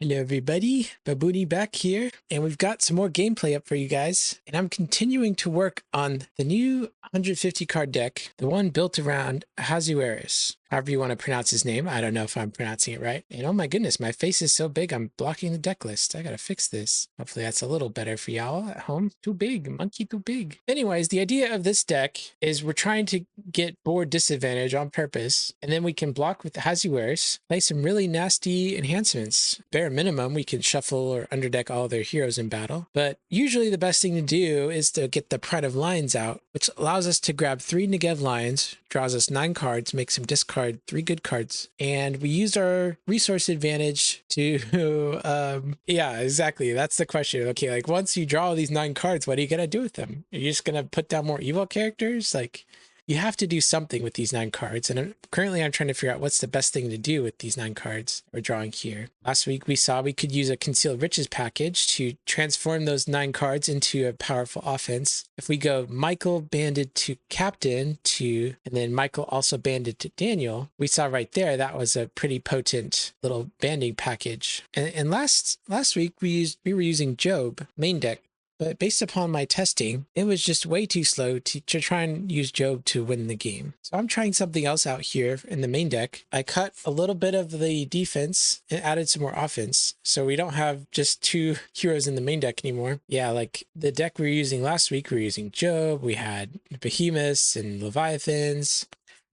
Hello everybody, Babooni back here, and we've got some more gameplay up for you guys, and I'm continuing to work on the new 150 card deck, the one built around Ahasuerus. However you want to pronounce his name, I don't know if I'm pronouncing it right. And oh my goodness, my face is so big I'm blocking the deck list. I gotta fix this. Hopefully that's a little better for y'all at home. Too big, monkey too big. Anyways, the idea of this deck is we're trying to get board disadvantage on purpose, and then we can block with Ahasuerus, play some really nasty enhancements. Bare minimum, we can shuffle or underdeck all their heroes in battle. But usually the best thing to do is to get the Pride of Lions out, which allows us to grab 3 Negev Lions, draws us 9 cards, makes him discard 3 good cards. And we used our resource advantage to, yeah, exactly. That's the question. Okay, like once you draw all these 9 cards, what are you going to do with them? Are you just going to put down more evil characters? Like, you have to do something with these 9 cards, and currently I'm trying to figure out what's the best thing to do with these 9 cards we're drawing here. Last week we saw we could use a Concealed Riches package to transform those 9 cards into a powerful offense. If we go Michael banded to Captain and then Michael also banded to Daniel, we saw right there that was a pretty potent little banding package. And last week we were using Job main deck. But based upon my testing, it was just way too slow to try and use Job to win the game. So I'm trying something else out here in the main deck. I cut a little bit of the defense and added some more offense. So we don't have just 2 heroes in the main deck anymore. Yeah, like the deck we were using last week, we were using Job. We had Behemoths and Leviathans.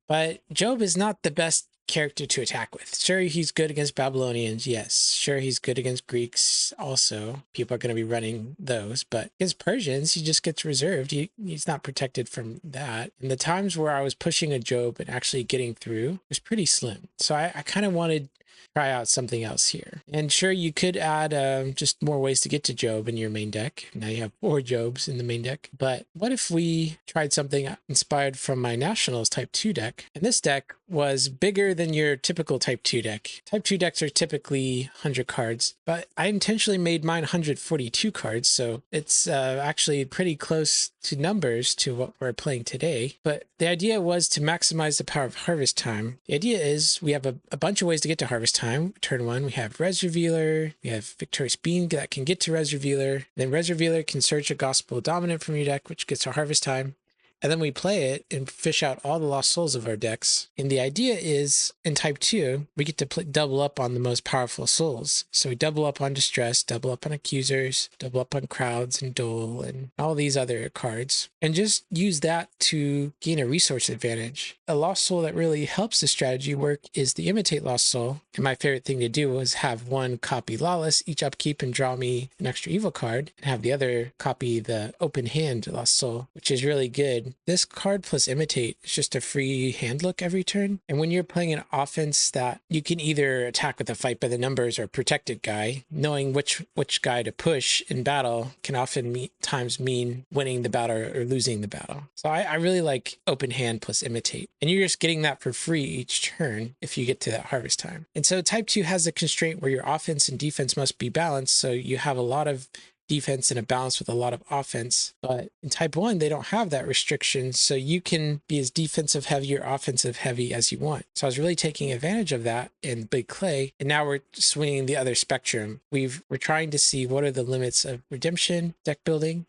But Job is not the best character to attack with. Sure, he's good against Babylonians, yes. Sure, he's good against Greeks also. People are going to be running those, but against Persians, he just gets reserved. He's not protected from that. And the times where I was pushing a Job and actually getting through was pretty slim. So I kind of wanted try out something else here. And sure, you could add just more ways to get to Job in your main deck. Now you have 4 Jobs in the main deck. But what if we tried something inspired from my Nationals Type 2 deck? And this deck was bigger than your typical Type 2 deck. Type 2 decks are typically 100 cards, but I intentionally made mine 142 cards, so it's actually pretty close to numbers to what we're playing today. But the idea was to maximize the power of Harvest Time. The idea is we have a bunch of ways to get to Harvest Time. Turn 1, we have Res Revealer, we have Victorious Being that can get to Res Revealer, then Res Revealer can search a Gospel Dominant from your deck, which gets to Harvest Time. And then we play it and fish out all the lost souls of our decks. And the idea is, in Type 2, we get to double up on the most powerful souls. So we double up on Distress, double up on Accusers, double up on Crowds and Dole, and all these other cards. And just use that to gain a resource advantage. A lost soul that really helps the strategy work is the Imitate Lost Soul. And my favorite thing to do was have 1 copy Lawless each upkeep and draw me an extra evil card, and have the other copy the Open Hand Lost Soul, which is really good. This card plus Imitate is just a free hand look every turn. And when you're playing an offense that you can either attack with a Fight by the Numbers or Protected guy, knowing which guy to push in battle can often times mean winning the battle or losing the battle. So I really like Open Hand plus Imitate. And you're just getting that for free each turn if you get to that Harvest Time. And so Type 2 has a constraint where your offense and defense must be balanced, so you have a lot of defense and a balance with a lot of offense. But in Type 1, they don't have that restriction, so you can be as defensive heavy or offensive heavy as you want. So I was really taking advantage of that in Big Clay, and now we're swinging the other spectrum. We're trying to see what are the limits of Redemption deck building,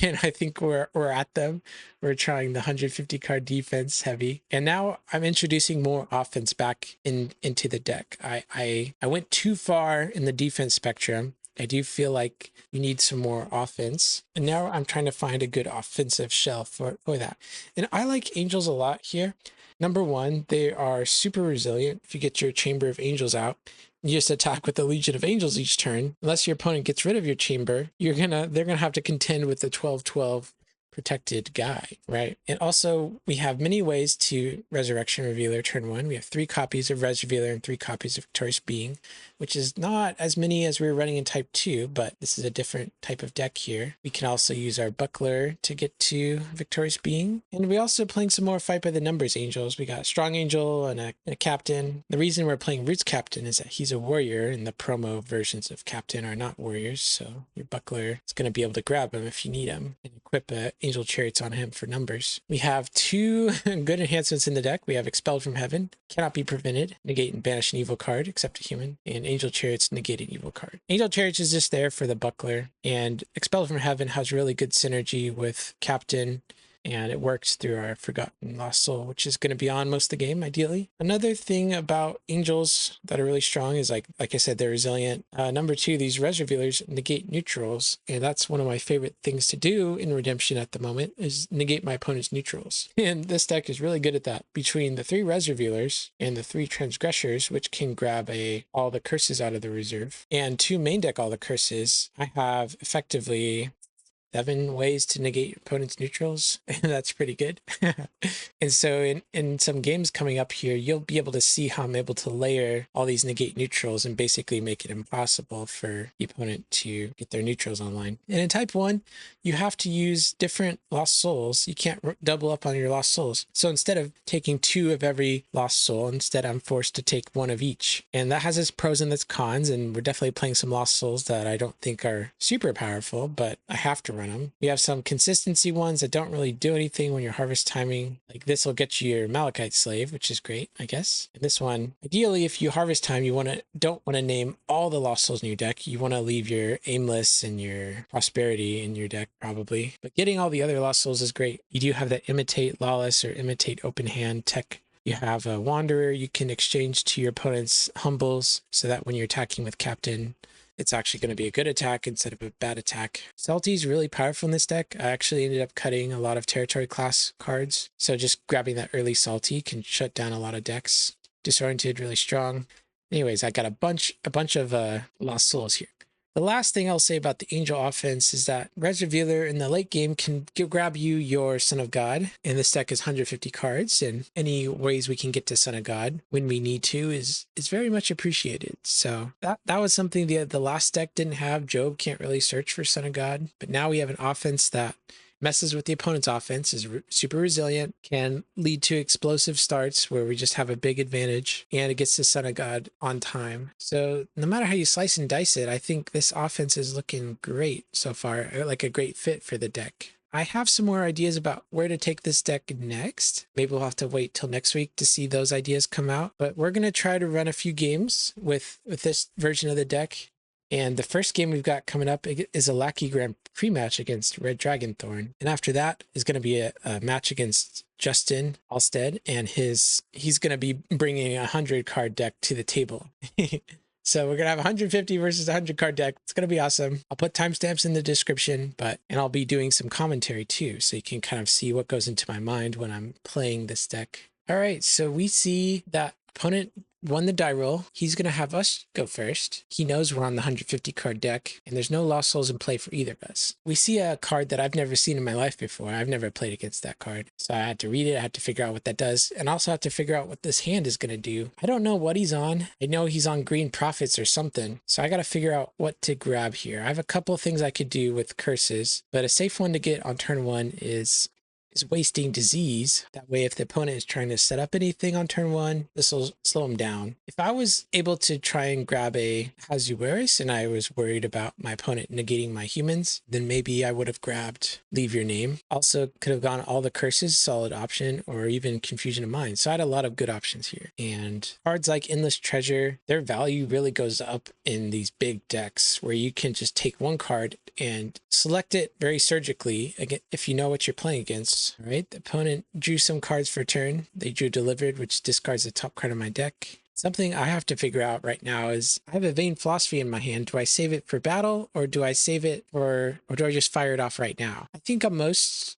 and I think we're at them. We're trying the 150 card defense heavy, and now I'm introducing more offense back into the deck. I went too far in the defense spectrum. I do feel like you need some more offense. And now I'm trying to find a good offensive shell for that. And I like Angels a lot here. Number 1, they are super resilient. If you get your Chamber of Angels out, you just attack with the Legion of Angels each turn. Unless your opponent gets rid of your chamber, they're gonna have to contend with the 12/12 protected guy, right? And also we have many ways to Resurrection Revealer turn 1. We have 3 copies of Res Revealer and 3 copies of Victorious Being, which is not as many as we were running in Type 2, but this is a different type of deck here. We can also use our Buckler to get to Victorious Being. And we also playing some more Fight by the Numbers Angels. We got a Strong Angel and a Captain. The reason we're playing Roots Captain is that he's a warrior, and the promo versions of Captain are not warriors, so your Buckler is going to be able to grab him if you need him. And of equip Angel Chariots on him for numbers. We have 2 good enhancements in the deck. We have Expelled from Heaven, cannot be prevented, negate and banish an evil card except a human, and Angel Chariots, negate an evil card. Angel Chariots is just there for the buckler, and Expelled from Heaven has really good synergy with Captain, and it works through our Forgotten Lost Soul, which is going to be on most of the game, ideally. Another thing about angels that are really strong is, like I said, they're resilient. Number 2, these res revealers negate neutrals, and that's one of my favorite things to do in Redemption at the moment, is negate my opponent's neutrals. And this deck is really good at that. Between the 3 res revealers and the 3 transgressors, which can grab all the curses out of the reserve, and 2 main deck all the curses, I have effectively 7 ways to negate your opponent's neutrals, and that's pretty good. And so in some games coming up here, you'll be able to see how I'm able to layer all these negate neutrals and basically make it impossible for the opponent to get their neutrals online. And in type 1, you have to use different lost souls. You can't double up on your lost souls. So instead of taking 2 of every lost soul, instead I'm forced to take 1 of each. And that has its pros and its cons, and we're definitely playing some lost souls that I don't think are super powerful, but I have to run them. We have some consistency ones that don't really do anything when you're harvest timing. Like this will get you your Malachite Slave, which is great, I guess. And this one, ideally, if you harvest time, you don't want to name all the lost souls in your deck. You want to leave your Aimless and your Prosperity in your deck, probably. But getting all the other lost souls is great. You do have that Imitate Lawless or Imitate Open Hand tech. You have a Wanderer you can exchange to your opponent's Humbles, so that when you're attacking with Captain, it's actually going to be a good attack instead of a bad attack. Salty is really powerful in this deck. I actually ended up cutting a lot of territory class cards, so just grabbing that early Salty can shut down a lot of decks. Disoriented, really strong. Anyways, I got a bunch of lost souls here. The last thing I'll say about the Angel offense is that Res Revealer in the late game can grab you your Son of God, and this deck is 150 cards, and any ways we can get to Son of God when we need to is very much appreciated. So that was something the last deck didn't have. Job can't really search for Son of God, but now we have an offense that messes with the opponent's offense, is super resilient, can lead to explosive starts where we just have a big advantage, and it gets to Son of God on time. So no matter how you slice and dice it, I think this offense is looking great so far, like a great fit for the deck. I have some more ideas about where to take this deck next. Maybe we'll have to wait till next week to see those ideas come out, but we're going to try to run a few games with this version of the deck. And the first game we've got coming up is a Lackey Grand Prix match against RedDragonThorn. And after that is going to be a match against Justin Alstead, and he's going to be bringing a 100 card deck to the table. So we're going to have 150 versus 100 card deck. It's going to be awesome. I'll put timestamps in the description, and I'll be doing some commentary too, so you can kind of see what goes into my mind when I'm playing this deck. All right, so we see that opponent won the die roll. He's going to have us go first. He knows we're on the 150 card deck, and there's no lost souls in play for either of us. We see a card that I've never seen in my life before. I've never played against that card. So I had to read it. I had to figure out what that does, and also have to figure out what this hand is going to do. I don't know what he's on. I know he's on Green Prophets or something. So I got to figure out what to grab here. I have a couple of things I could do with curses, but a safe one to get on turn 1 is Wasting Disease. That way, if the opponent is trying to set up anything on turn 1, this will slow him down. If I was able to try and grab a Hazueris and I was worried about my opponent negating my humans, then maybe I would have grabbed Leave Your Name. Also could have gone All the Curses, solid option, or even Confusion of Mind. So I had a lot of good options here. And cards like Endless Treasure, their value really goes up in these big decks where you can just take one card and select it very surgically, again, if you know what you're playing against. All right, the opponent drew some cards for turn. They drew Delivered, which discards the top card of my deck. Something I have to figure out right now is I have a Vain Philosophy in my hand. Do I save it for battle, or do I save it or do I just fire it off right now? I think on most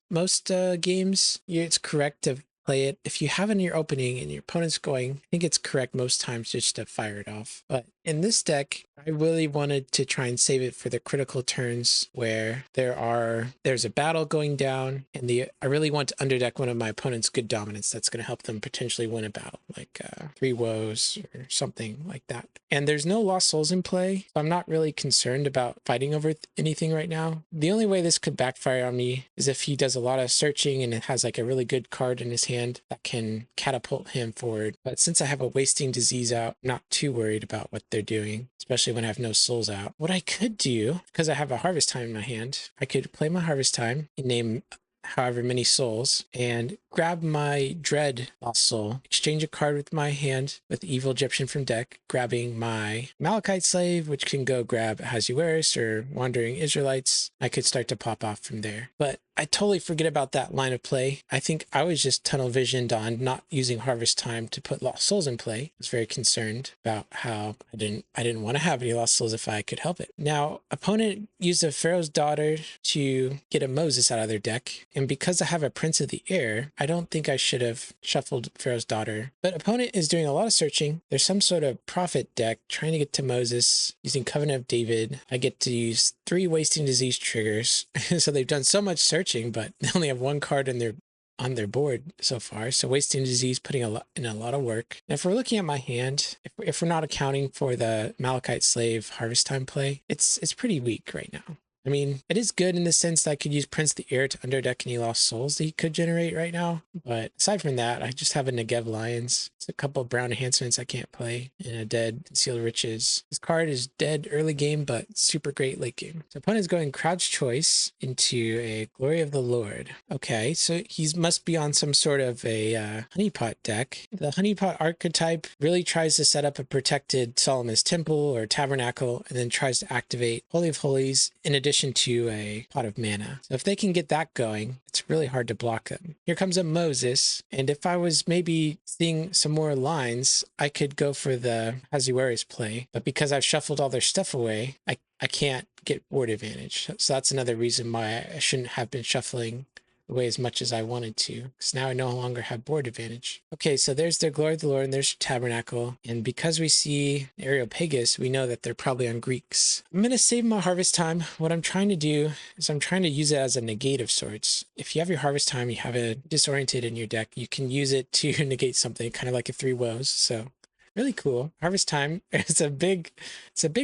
games, it's correct to play it. If you have it in your opening and your opponent's going, I think it's correct most times just to fire it off. But in this deck, I really wanted to try and save it for the critical turns where there's a battle going down, and I really want to underdeck one of my opponent's good dominance that's going to help them potentially win a battle, like 3 woes or something like that. And there's no lost souls in play, so I'm not really concerned about fighting over anything right now. The only way this could backfire on me is if he does a lot of searching and it has like a really good card in his hand that can catapult him forward. But since I have a Wasting Disease out, I'm not too worried about what they're doing, especially when I have no souls out. What I could do, because I have a harvest time in my hand, I could play my harvest time and name however many souls and grab my Dread Lost Soul, exchange a card with my hand with Evil Egyptian from deck, grabbing my Malachite Slave, which can go grab Ahasuerus or Wandering Israelites. I could start to pop off from there. But I totally forget about that line of play. I think I was just tunnel visioned on not using harvest time to put Lost Souls in play. I was very concerned about how I didn't want to have any Lost Souls if I could help it. Now, opponent used a Pharaoh's Daughter to get a Moses out of their deck, and because I have a Prince of the Air, I don't think I should have shuffled Pharaoh's Daughter. But opponent is doing a lot of searching. There's some sort of prophet deck trying to get to Moses using Covenant of David. I get to use 3 Wasting Disease triggers. So they've done so much searching, but they only have 1 card on their board so far. So Wasting Disease putting in a lot of work. And if we're looking at my hand, if we're not accounting for the Malachite Slave harvest time play, it's pretty weak right now. I mean, it is good in the sense that I could use Prince of the Air to underdeck any Lost Souls that he could generate right now. But aside from that, I just have a Negev Lions. It's a couple of brown enhancements I can't play, and a dead Concealed Riches. This card is dead early game, but super great late game. So opponent's going Crouch Choice into a Glory of the Lord. Okay, so he must be on some sort of a Honeypot deck. The Honeypot archetype really tries to set up a protected Solomon's Temple or Tabernacle, and then tries to activate Holy of Holies in addition to a pot of mana. So if they can get that going, it's really hard to block them. Here comes a Moses, and if I was maybe seeing some more lines, I could go for the Ahasuerus play, but because I've shuffled all their stuff away, I can't get board advantage. So that's another reason why I shouldn't have been shuffling away as much as I wanted to, because now I no longer have board advantage. Okay, so there's their Glory of the Lord and there's Tabernacle, and because we see Areopagus, we know that they're probably on Greeks. I'm going to save my harvest time. What I'm trying to do is I'm trying to use it as a negate of sorts. If you have your harvest time, you have it disoriented in your deck, you can use it to negate something, kind of like a 3 woes. So really cool. Harvest time. It's a big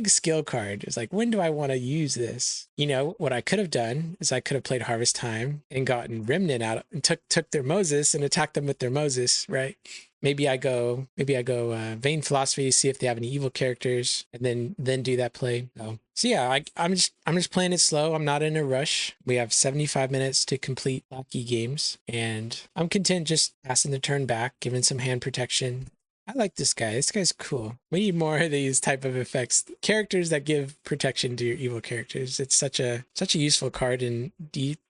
skill card. It's like, when do I want to use this? You know, what I could have done is I could have played Harvest Time and gotten Remnant out and took their Moses and attacked them with their Moses, right? Maybe I go Vain Philosophy, see if they have any evil characters, and then do that play. So yeah, I'm just playing it slow. I'm not in a rush. We have 75 minutes to complete Locky games, and I'm content just passing the turn back, giving some hand protection. I like this guy. This guy's cool. We need more of these type of effects. Characters that give protection to your evil characters. It's such a useful card in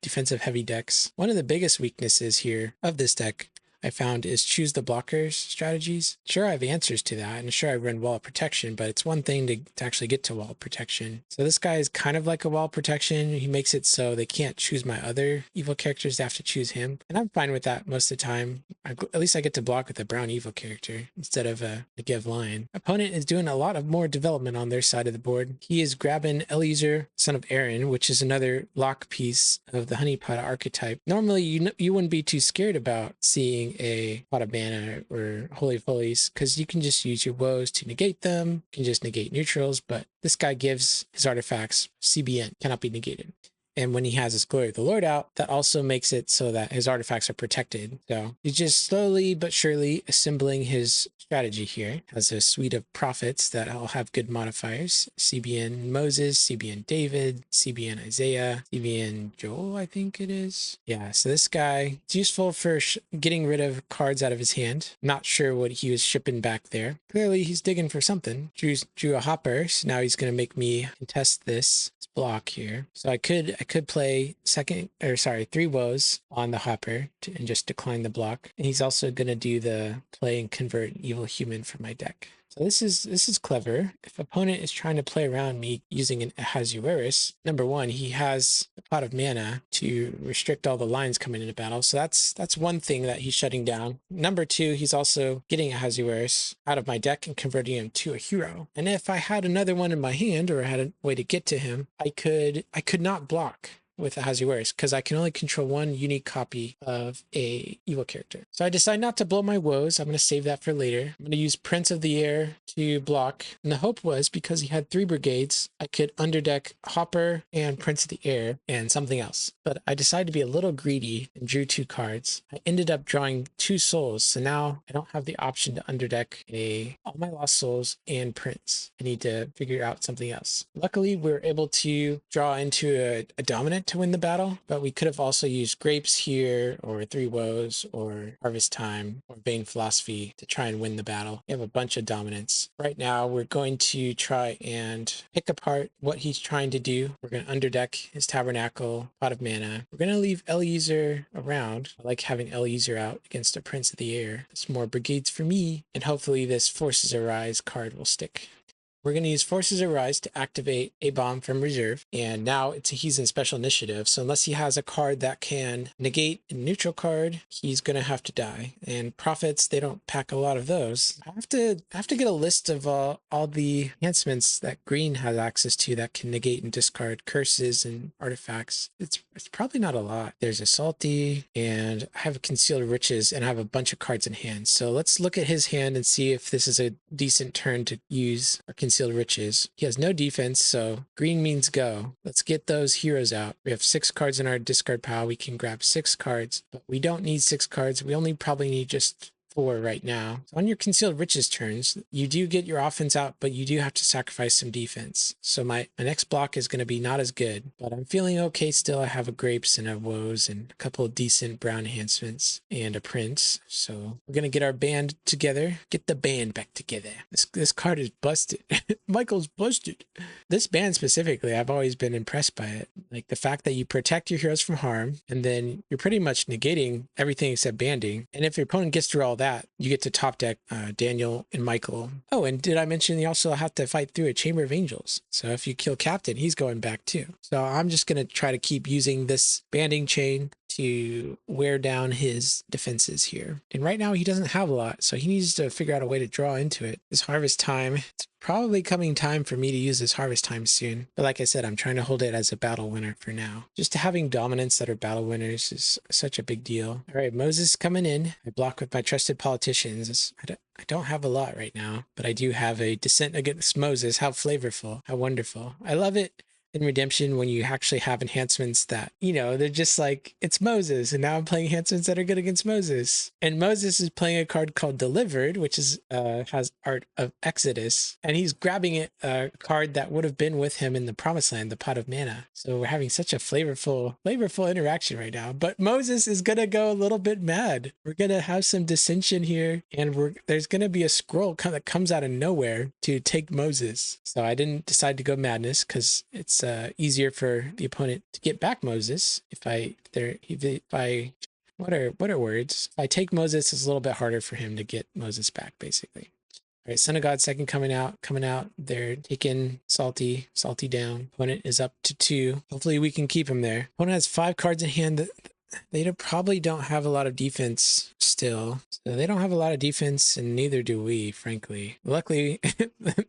defensive heavy decks. One of the biggest weaknesses here of this deck I found is choose the blockers strategies. Sure, I have answers to that, and sure, I run wall protection, but it's one thing to actually get to wall protection. So this guy is kind of like a wall protection. He makes it so they can't choose my other evil characters. They have to choose him, and I'm fine with that most of the time. At least I get to block with a brown evil character instead of a Negev Lion. Opponent is doing a lot of more development on their side of the board. He is grabbing Eliezer, son of Aaron, which is another lock piece of the Honeypot archetype. Normally, you wouldn't be too scared about seeing a pot of mana or Holy of Holies, because you can just use your woes to negate them. You can just negate neutrals, but this guy gives his artifacts CBN, cannot be negated. And when he has his Glory of the Lord out, that also makes it so that his artifacts are protected. So he's just slowly but surely assembling his strategy here. Has a suite of prophets that all have good modifiers. CBN Moses, CBN David, CBN Isaiah, CBN Joel, I think it is. Yeah, so this guy, it's useful for getting rid of cards out of his hand. Not sure what he was shipping back there. Clearly he's digging for something. Drew a hopper, so now he's going to make me contest this block here. So I could play 3 woes on the hopper and just decline the block. And he's also going to do the play and convert evil human from my deck. So this is clever. If opponent is trying to play around me using an Ahasuerus, number one, he has a pot of mana to restrict all the lines coming into battle. So that's one thing that he's shutting down. Number two, he's also getting Ahasuerus out of my deck and converting him to a hero. And if I had another one in my hand, or I had a way to get to him, I could not block. with Ahasuerus because I can only control one unique copy of a evil character. So I decide not to blow my woes. I'm going to save that for later. I'm going to use Prince of the Air to block. And the hope was because he had 3 brigades, I could underdeck Hopper and Prince of the Air and something else. But I decided to be a little greedy and drew 2 cards. I ended up drawing 2 souls. So now I don't have the option to underdeck all my lost souls and Prince. I need to figure out something else. Luckily, we were able to draw into a dominant to win the battle, but we could have also used Grapes here or 3 Woes or Harvest Time or Vain Philosophy to try and win the battle. We have a bunch of dominants. Right now, we're going to try and pick apart what he's trying to do. We're going to underdeck his Tabernacle, Pot of Mana. We're going to leave Eliezer around. I like having Eliezer out against a Prince of the Air. It's more brigades for me, and hopefully this Forces Arise card will stick. We're going to use Forces Arise to activate a bomb from reserve, and now he's in special initiative, so unless he has a card that can negate a neutral card, he's going to have to die. And Prophets, they don't pack a lot of those. I have to get a list of all the enhancements that green has access to that can negate and discard curses and artifacts. It's probably not a lot. There's a Salty, and I have a Concealed Riches, and I have a bunch of cards in hand. So let's look at his hand and see if this is a decent turn to use our Concealed Riches. He has no defense, so green means go. Let's get those heroes out. We have 6 cards in our discard pile. We can grab 6 cards, but we don't need 6 cards. We only probably need just 4 right now. So on your Concealed Riches turns, you do get your offense out, but you do have to sacrifice some defense. So my next block is going to be not as good, but I'm feeling okay still. I have a Grapes and a Woes and a couple of decent brown enhancements and a Prince. So we're going to get our band together. Get the band back together. This card is busted. Michael's busted. This band specifically, I've always been impressed by it. Like the fact that you protect your heroes from harm, and then you're pretty much negating everything except banding. And if your opponent gets through all that, you get to top deck Daniel and Michael. Oh, and did I mention you also have to fight through a Chamber of Angels? So if you kill Captain, he's going back too. So I'm just going to try to keep using this banding chain to wear down his defenses here. And right now he doesn't have a lot, so he needs to figure out a way to draw into it. This Harvest Time, it's probably coming time for me to use this Harvest Time soon. But like I said, I'm trying to hold it as a battle winner for now. Just having dominants that are battle winners is such a big deal. All right, Moses coming in. I block with my trusted politicians. I don't have a lot right now, but I do have a Descent Against Moses. How flavorful, how wonderful. I love it in Redemption when you actually have enhancements that, they're just like, it's Moses, and now I'm playing enhancements that are good against Moses. And Moses is playing a card called Delivered, which is has Art of Exodus, and he's grabbing a card that would have been with him in the Promised Land, the Pot of Mana. So we're having such a flavorful interaction right now. But Moses is gonna go a little bit mad. We're gonna have some dissension here, and there's gonna be a scroll that comes out of nowhere to take Moses. So I didn't decide to go madness because it's easier for the opponent to get back Moses. What are words? If I take Moses, it's a little bit harder for him to get Moses back, basically. All right, Son of God second coming out. They're taking Salty down. Opponent is up to 2. Hopefully we can keep him there. Opponent has 5 cards in hand. They probably don't have a lot of defense still. So they don't have a lot of defense, and neither do we, frankly. Luckily,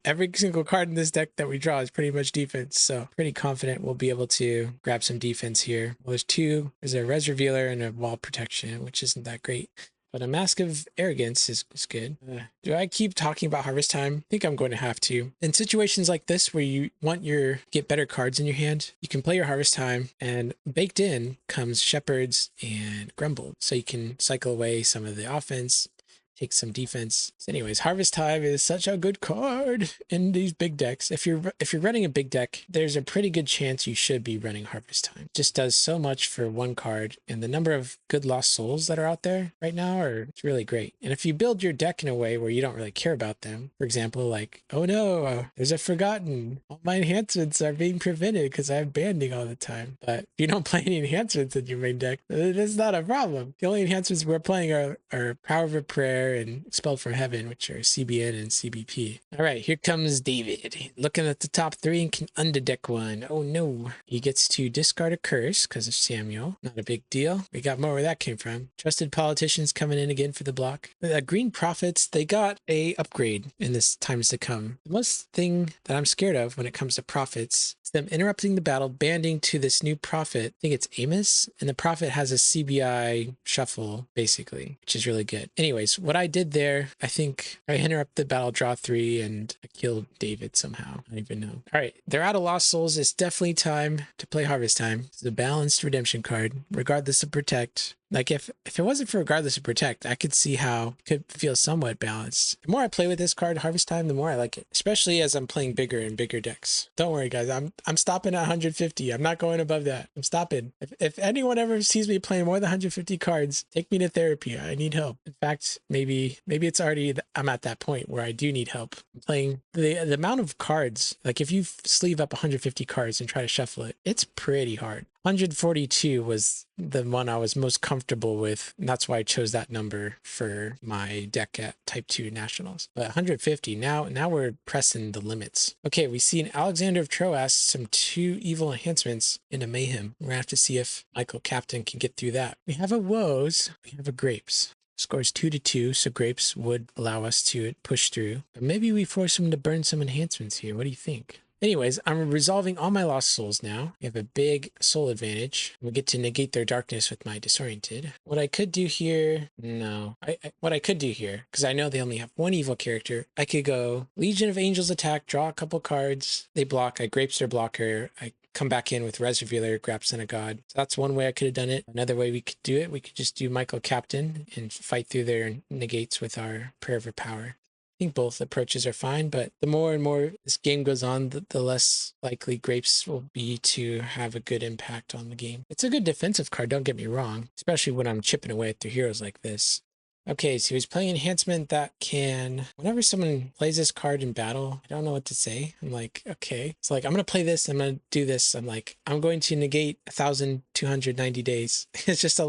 every single card in this deck that we draw is pretty much defense. So pretty confident we'll be able to grab some defense here. Well, there's a Res Revealer and a Wall Protection, which isn't that great. But a Mask of Arrogance is good. Do I keep talking about Harvest Time? I think I'm going to have to. In situations like this where you want get better cards in your hand, you can play your Harvest Time, and baked in comes Shepherds and Grumbled. So you can cycle away some of the offense, take some defense. So anyways, Harvest Time is such a good card in these big decks. If you're running a big deck, there's a pretty good chance you should be running Harvest Time. It just does so much for one card, and the number of good lost souls that are out there right now it's really great. And if you build your deck in a way where you don't really care about them, for example, like, oh no, there's a Forgotten. All my enhancements are being prevented because I have banding all the time. But if you don't play any enhancements in your main deck, that's not a problem. The only enhancements we're playing are Power of a Prayer, War and Expelled from Heaven, which are CBN and CBP. All right, here comes David. Looking at the top 3 and can underdeck one. Oh no. He gets to discard a curse because of Samuel. Not a big deal. We got more where that came from. Trusted politicians coming in again for the block. Green Prophets, they got a upgrade in this times to come. The most thing that I'm scared of when it comes to prophets is them interrupting the battle, banding to this new prophet. I think it's Amos, and the prophet has a CBI shuffle basically, which is really good. Anyways, what I did there, I think I interrupted the battle, draw 3, and I killed David somehow. I don't even know. All right, they're out of Lost Souls. It's definitely time to play Harvest Time. It's a balanced redemption card, regardless of Protect. Like if it wasn't for Regardless of Protect, I could see how it could feel somewhat balanced. The more I play with this card, Harvest Time, the more I like it, especially as I'm playing bigger and bigger decks. Don't worry, guys. I'm stopping at 150. I'm not going above that. I'm stopping. If anyone ever sees me playing more than 150 cards, take me to therapy. I need help. In fact, maybe it's already I'm at that point where I do need help. I'm playing the amount of cards. Like if you sleeve up 150 cards and try to shuffle it, it's pretty hard. 142 was the one I was most comfortable with, and that's why I chose that number for my deck at Type 2 Nationals. But 150, now we're pressing the limits. Okay, we see an Alexander of Troas, some 2 evil enhancements into Mayhem. We're gonna have to see if Michael Captain can get through that. We have a Woes, we have a Grapes. Scores 2-2, so Grapes would allow us to push through. But maybe we force him to burn some enhancements here. What do you think? Anyways, I'm resolving all my Lost Souls now. We have a big soul advantage. We get to negate their darkness with my Disoriented. What I could do here, no. What I could do here, because I know they only have 1 evil character, I could go Legion of Angels attack, draw a couple cards, they block, I Grapes their blocker, I come back in with Res Revealer, grab Son of God. So that's one way I could have done it. Another way we could do it, we could just do Michael Captain and fight through their negates with our Prayer of Power. I think both approaches are fine, but the more and more this game goes on, the less likely Grapes will be to have a good impact on the game. It's a good defensive card, don't get me wrong, especially when I'm chipping away at their heroes like this. Okay, so he's playing enhancement that can, whenever someone plays this card in battle, I don't know what to say. I'm like, okay. It's like, I'm going to play this, I'm going to do this. I'm like, I'm going to negate 1,290 days. It's just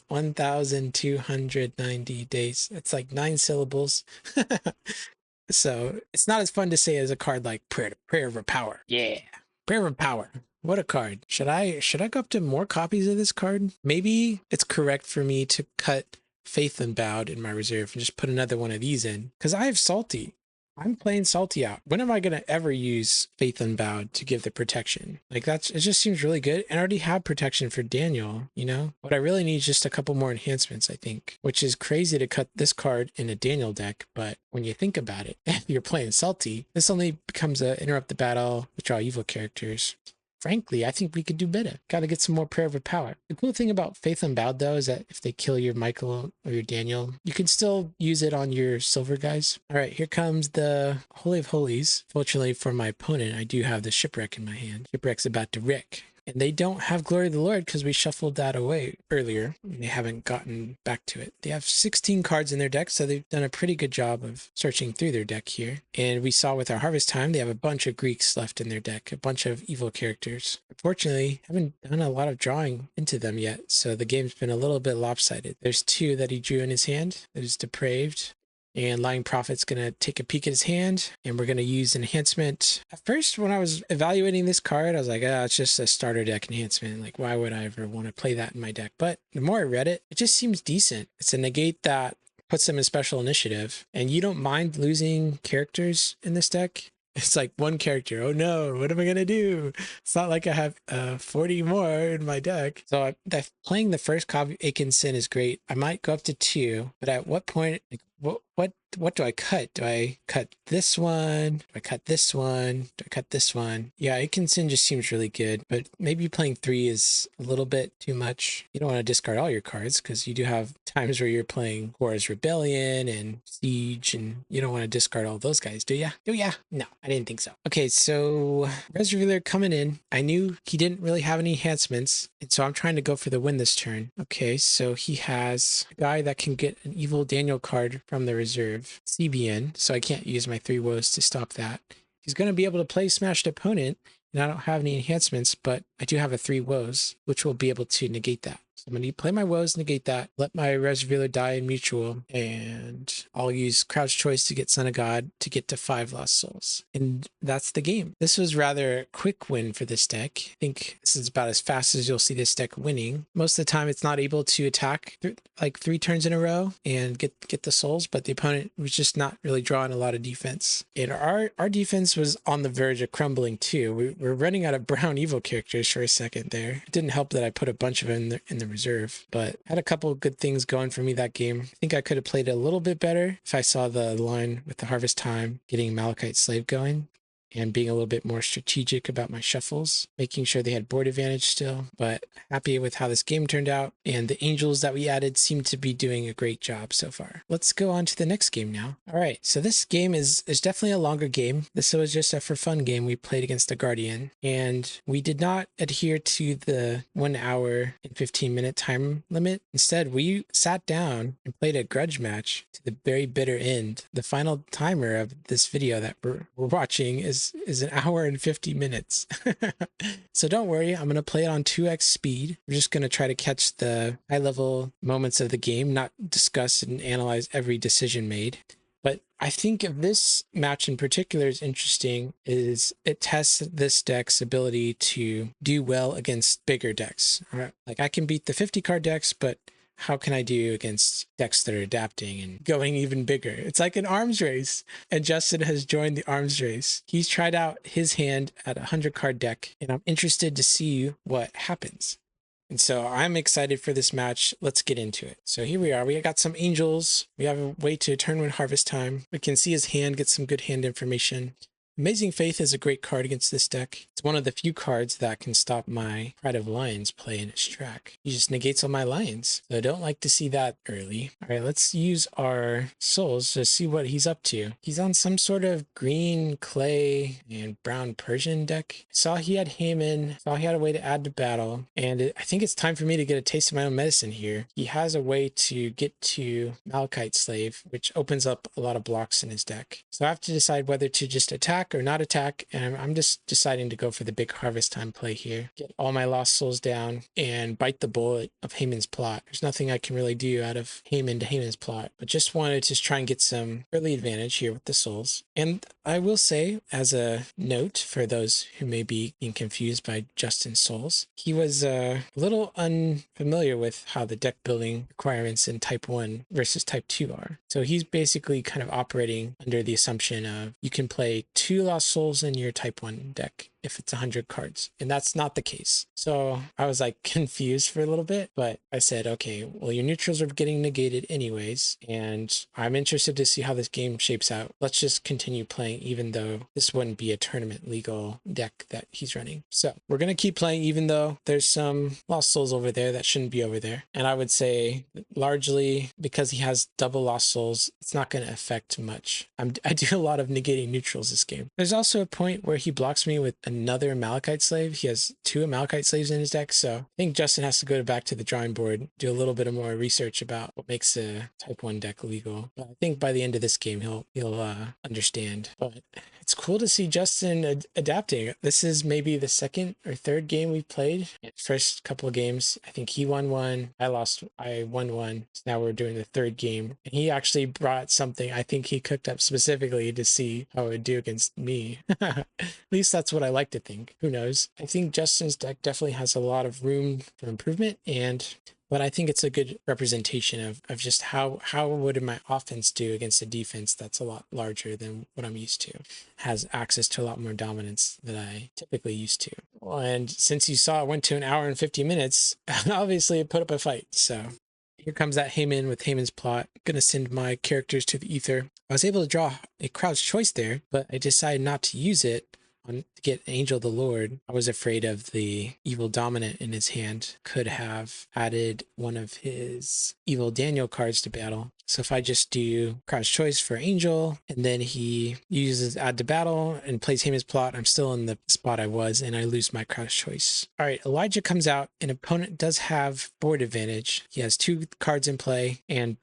1,290 days. It's like 9 syllables. So it's not as fun to say as a card like Prayer of Power. Yeah. Prayer of Power. What a card. Should I go up to more copies of this card? Maybe it's correct for me to cut Faith Unbowed in my reserve and just put another one of these in, because I have Salty. I'm playing Salty out. When am I going to ever use Faith Unbowed to give the protection? Like it just seems really good. And I already have protection for Daniel, you know? What I really need is just a couple more enhancements, I think, which is crazy to cut this card in a Daniel deck. But when you think about it, if you're playing Salty, this only becomes a interrupt the battle, withdraw evil characters. Frankly, I think we could do better. Got to get some more Prayer of Power. The cool thing about Faith Unbowed, though, is that if they kill your Michael or your Daniel, you can still use it on your silver guys. All right, here comes the Holy of Holies. Fortunately for my opponent, I do have the Shipwreck in my hand. Shipwreck's about to wreck. And they don't have Glory of the Lord because we shuffled that away earlier. And they haven't gotten back to it. They have 16 cards in their deck, so they've done a pretty good job of searching through their deck here. And we saw with our Harvest Time, they have a bunch of Greeks left in their deck, a bunch of evil characters. Unfortunately, haven't done a lot of drawing into them yet, so the game's been a little bit lopsided. There's 2 that he drew in his hand. There's Depraved. And Lying Prophet's going to take a peek at his hand, and we're going to use enhancement. At first, when I was evaluating this card, I was like, it's just a starter deck enhancement. Like, why would I ever want to play that in my deck? But the more I read it, it just seems decent. It's a negate that puts them in special initiative, and you don't mind losing characters in this deck. It's like 1 character. Oh no, what am I going to do? It's not like I have 40 more in my deck. So playing the first copy of Akin Sin is great. I might go up to 2, but at what point, like, what do I cut? Do I cut this one? Do I cut this one? Do I cut this one? Yeah, Akin Sin just seems really good, but maybe playing 3 is a little bit too much. You don't want to discard all your cards because you do have times where you're playing Horus Rebellion and Siege, and you don't want to discard all those guys, do ya? Do ya? No, I didn't think so. Okay, so Res Revealer coming in. I knew he didn't really have any enhancements, and so I'm trying to go for the win this turn. Okay, so he has a guy that can get an evil Daniel card from the reserve, CBN, so I can't use my 3 woes to stop that. He's going to be able to play Smashed Opponent, and I don't have any enhancements, but I do have a 3 woes, which will be able to negate that. So I'm going to play my woes, negate that, let my res revealer die in mutual, and I'll use crouch choice to get Son of God to get to 5 lost souls. And that's the game. This was rather a quick win for this deck. I think this is about as fast as you'll see this deck winning. Most of the time it's not able to attack like 3 turns in a row and get the souls, but the opponent was just not really drawing a lot of defense. And our defense was on the verge of crumbling too. We're running out of brown evil characters for a second there. It didn't help that I put a bunch of them in the reserve, but had a couple of good things going for me that game. I think I could have played it a little bit better if I saw the line with the harvest time, getting Malachite Slave going, and being a little bit more strategic about my shuffles, making sure they had board advantage still, but happy with how this game turned out, and the angels that we added seem to be doing a great job so far. Let's go on to the next game now. All right, so this game is definitely a longer game. This was just a for fun game we played against TheGuardian, and we did not adhere to the 1 hour and 15-minute time limit. Instead, we sat down and played a grudge match to the very bitter end. The final timer of this video that we're watching is 1 hour and 50 minutes. So don't worry, I'm going to play it on 2x speed. We're just going to try to catch the high level moments of the game, not discuss and analyze every decision made. But I think if this match in particular is interesting, is it tests this deck's ability to do well against bigger decks. All right? Like I can beat the 50 card decks, but how can I do against decks that are adapting and going even bigger? It's like an arms race, and Justin has joined the arms race. He's tried out his hand at a 100 card deck, and I'm interested to see what happens. And so I'm excited for this match. Let's get into it. So here we are. We got some angels. We have a way to turn when harvest time. We can see his hand, get some good hand information. Amazing Faith is a great card against this deck. It's one of the few cards that can stop my Pride of Lions play in its track. He just negates all my lions, so I don't like to see that early. All right, let's use our souls to see what he's up to. He's on some sort of green, clay, and brown Persian deck. Saw he had Haman, saw he had a way to add to battle, and I think it's time for me to get a taste of my own medicine here. He has a way to get to Malachite Slave, which opens up a lot of blocks in his deck. So I have to decide whether to just attack or not attack, and I'm just deciding to go for the big harvest time play here. Get all my lost souls down and bite the bullet of Haman's plot. There's nothing I can really do out of Haman to Haman's plot, but just wanted to try and get some early advantage here with the souls. And I will say, as a note for those who may be being confused by Justin's souls, he was a little unfamiliar with how the deck building requirements in type 1 versus type 2 are. So he's basically kind of operating under the assumption of you can play 2 lost souls in your type 1 deck if it's 100 cards, and that's not the case. So I was like confused for a little bit, but I said, okay, well, your neutrals are getting negated anyways, and I'm interested to see how this game shapes out. Let's just continue playing, even though this wouldn't be a tournament legal deck that he's running. So we're going to keep playing, even though there's some lost souls over there that shouldn't be over there. And I would say largely because he has double lost souls, it's not going to affect much. I do a lot of negating neutrals this game. There's also a point where he blocks me with another Malachite Slave. He has 2 Malachite Slaves in his deck, so I think Justin has to go back to the drawing board, do a little bit of more research about what makes a type 1 deck legal. But I think by the end of this game he'll understand. But it's cool to see Justin adapting. This is maybe the 2nd or 3rd game we've played. First couple of games, I think he won 1, I won 1. So now we're doing the 3rd game, and he actually brought something I think he cooked up specifically to see how it would do against me. At least that's what I like to think. Who knows? I think Justin's deck definitely has a lot of room for improvement, but I think it's a good representation of just how would my offense do against a defense that's a lot larger than what I'm used to. Has access to a lot more dominance than I typically used to. Well, and since you saw it went to 1 hour and 50 minutes, obviously it put up a fight. So here comes that Haman with Haman's plot. I'm going to send my characters to the ether. I was able to draw a crouch choice there, but I decided not to use it to get Angel of the Lord. I was afraid of the evil dominant in his hand could have added one of his evil Daniel cards to battle. So if I just do crouch choice for Angel, and then he uses add to battle and plays Haman's plot, I'm still in the spot I was, and I lose my crouch choice. All right, Elijah comes out. An opponent does have board advantage. He has 2 cards in play, and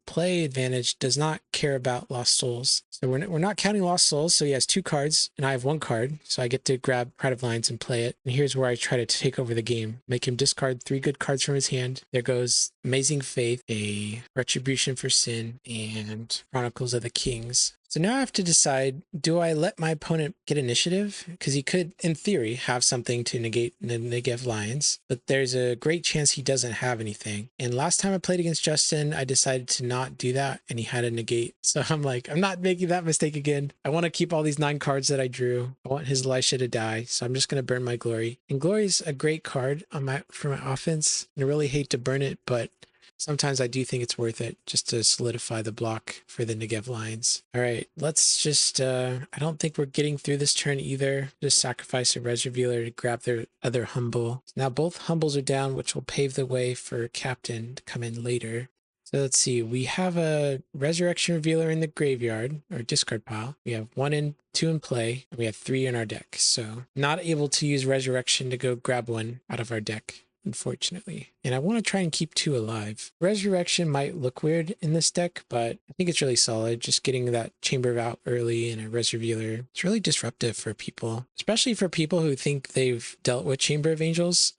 play advantage does not care about lost souls. So we're not counting lost souls, so he has 2 cards, and I have 1 card, so I get to grab Pride of Lions and play it. And here's where I try to take over the game. Make him discard 3 good cards from his hand. There goes Amazing Faith, a Retribution for Sin, and Chronicles of the Kings. So now I have to decide, do I let my opponent get initiative? Because he could, in theory, have something to negate the Negev Lions, but there's a great chance he doesn't have anything. And last time I played against Justin, I decided to not do that, and he had a negate. So I'm like, I'm not making that mistake again. I want to keep all these 9 cards that I drew. I want his Elisha to die, so I'm just going to burn my Glory. And Glory is a great card on for my offense, and I really hate to burn it, but sometimes I do think it's worth it just to solidify the block for the Negev Lions. All right, let's just, I don't think we're getting through this turn either. Just sacrifice a Reservoir to grab their other Humble. Now both Humbles are down, which will pave the way for Captain to come in later. So let's see, we have a Resurrection Revealer in the graveyard, or discard pile. We have 1 and 2 in play, and we have 3 in our deck. So not able to use Resurrection to go grab one out of our deck, unfortunately. And I want to try and keep 2 alive. Resurrection might look weird in this deck, but I think it's really solid. Just getting that Chamber out early and a Reservoir. It's really disruptive for people, especially for people who think they've dealt with Chamber of Angels.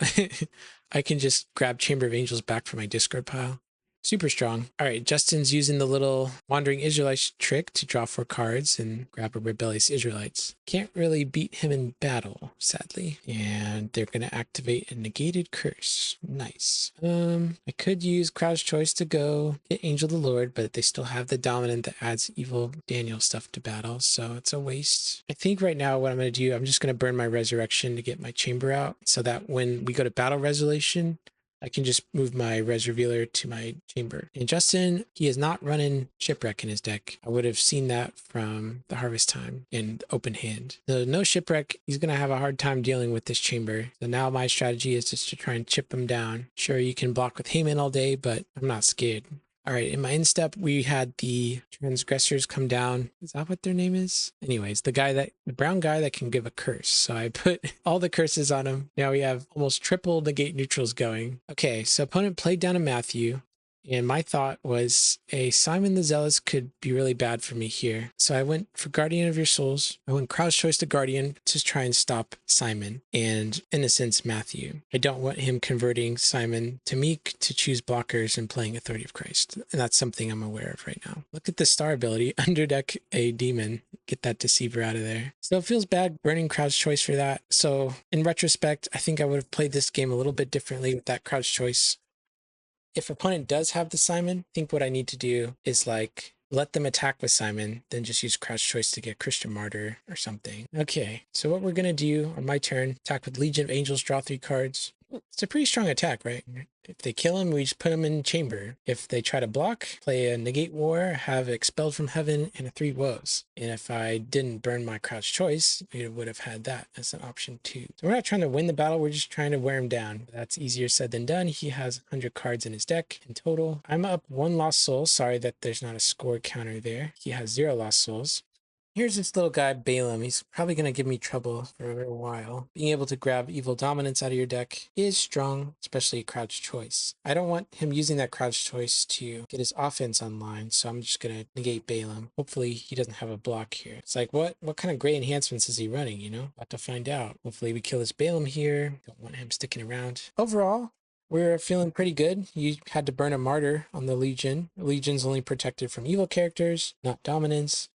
I can just grab Chamber of Angels back from my discard pile. Super strong. All right, Justin's using the little Wandering Israelites trick to draw 4 cards and grab a Rebellious Israelites. Can't really beat him in battle, sadly. And they're going to activate a Negated Curse. Nice. I could use Crowd's Choice to go get Angel of the Lord, but they still have the Dominant that adds Evil Daniel stuff to battle, so it's a waste. I think right now what I'm going to do, I'm just going to burn my Resurrection to get my Chamber out, so that when we go to Battle Resolution, I can just move my Reservoir to my Chamber. And Justin, he is not running Shipwreck in his deck. I would have seen that from the Harvest Time and Open Hand. So no Shipwreck, he's going to have a hard time dealing with this Chamber. So now my strategy is just to try and chip him down. Sure, you can block with Haman all day, but I'm not scared. All right, in my instep, we had the Transgressors come down. Is that what their name is? Anyways, the brown guy that can give a curse. So I put all the curses on him. Now we have almost triple negate neutrals going. Okay, so opponent played down a Matthew. And my thought was a Simon the Zealous could be really bad for me here. So I went for Guardian of Your Souls. I went Crowd's Choice to Guardian to try and stop Simon and, in a sense, Matthew. I don't want him converting Simon to Meek to choose blockers and playing Authority of Christ. And that's something I'm aware of right now. Look at the star ability. Underdeck a demon. Get that Deceiver out of there. So it feels bad burning Crowd's Choice for that. So in retrospect, I think I would have played this game a little bit differently with that Crowd's Choice. If opponent does have the Simon, I think what I need to do is like let them attack with Simon, then just use Crouch Choice to get Christian Martyr or something. Okay, so what we're going to do on my turn, attack with Legion of Angels, draw 3 cards. It's a pretty strong attack, right? If they kill him, we just put him in Chamber. If they try to block, play a Negate War, have Expelled from Heaven, and a 3 Woes. And if I didn't burn my Crouch Choice, we would have had that as an option too. So we're not trying to win the battle, we're just trying to wear him down. That's easier said than done. He has 100 cards in his deck in total. I'm up 1 lost soul. Sorry that there's not a score counter there. He has 0 lost souls. Here's this little guy, Balaam. He's probably going to give me trouble for a little while. Being able to grab Evil Dominance out of your deck is strong, especially Crouch Choice. I don't want him using that Crouch Choice to get his offense online, so I'm just going to negate Balaam. Hopefully he doesn't have a block here. It's like, what kind of great enhancements is he running, you know? About to find out. Hopefully we kill this Balaam here. Don't want him sticking around. Overall, we're feeling pretty good. You had to burn a Martyr on the Legion. The Legion's only protected from evil characters, not dominance.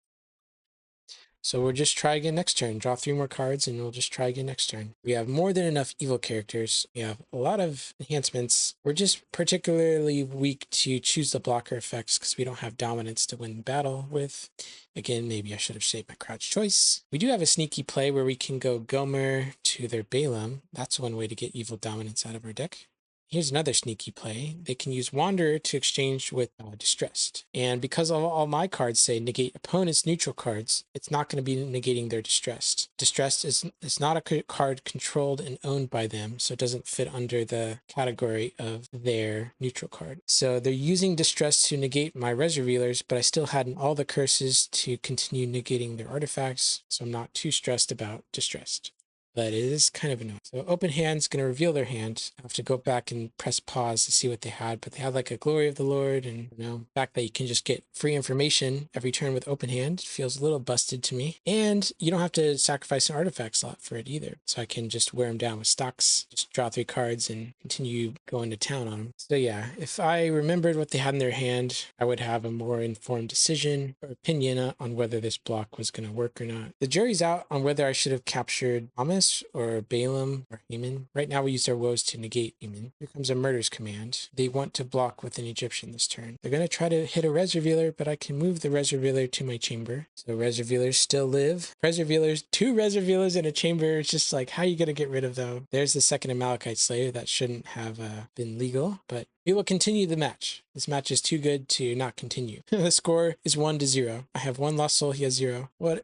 So we'll just try again next turn. Draw 3 more cards and we'll just try again next turn. We have more than enough evil characters. We have a lot of enhancements. We're just particularly weak to choose the blocker effects because we don't have dominance to win the battle with. Again, maybe I should have saved my Crouch Choice. We do have a sneaky play where we can go Gomer to their Balaam. That's one way to get evil dominance out of our deck. Here's another sneaky play. They can use Wanderer to exchange with Distressed. And because all my cards say negate opponent's neutral cards, it's not going to be negating their Distressed. Distressed is not a card controlled and owned by them, so it doesn't fit under the category of their neutral card. So they're using Distressed to negate my Reservoirs, but I still had all the curses to continue negating their artifacts, so I'm not too stressed about Distressed. but it is kind of annoying. So open hand's going to reveal their hand. I have to go back and press pause to see what they had, but they had like a Glory of the Lord, and the fact that you can just get free information every turn with open hand feels a little busted to me. And you don't have to sacrifice an artifact slot for it either. So I can just wear them down with stocks, just draw 3 cards and continue going to town on them. So yeah, if I remembered what they had in their hand, I would have a more informed decision or opinion on whether this block was going to work or not. The jury's out on whether I should have captured Thomas or Balaam or Haman. Right now we used our woes to negate Haman. Here comes a murder's command. They want to block with an Egyptian this turn. They're going to try to hit a res revealer, but I can move the res revealer to my chamber. So res revealers still live. Res revealers, 2 res revealers in a chamber. It's just like, how are you going to get rid of them? There's the second Amalekite Slayer. That shouldn't have been legal, but we will continue the match. This match is too good to not continue. The score is 1-0. I have 1 lost soul. He has 0. What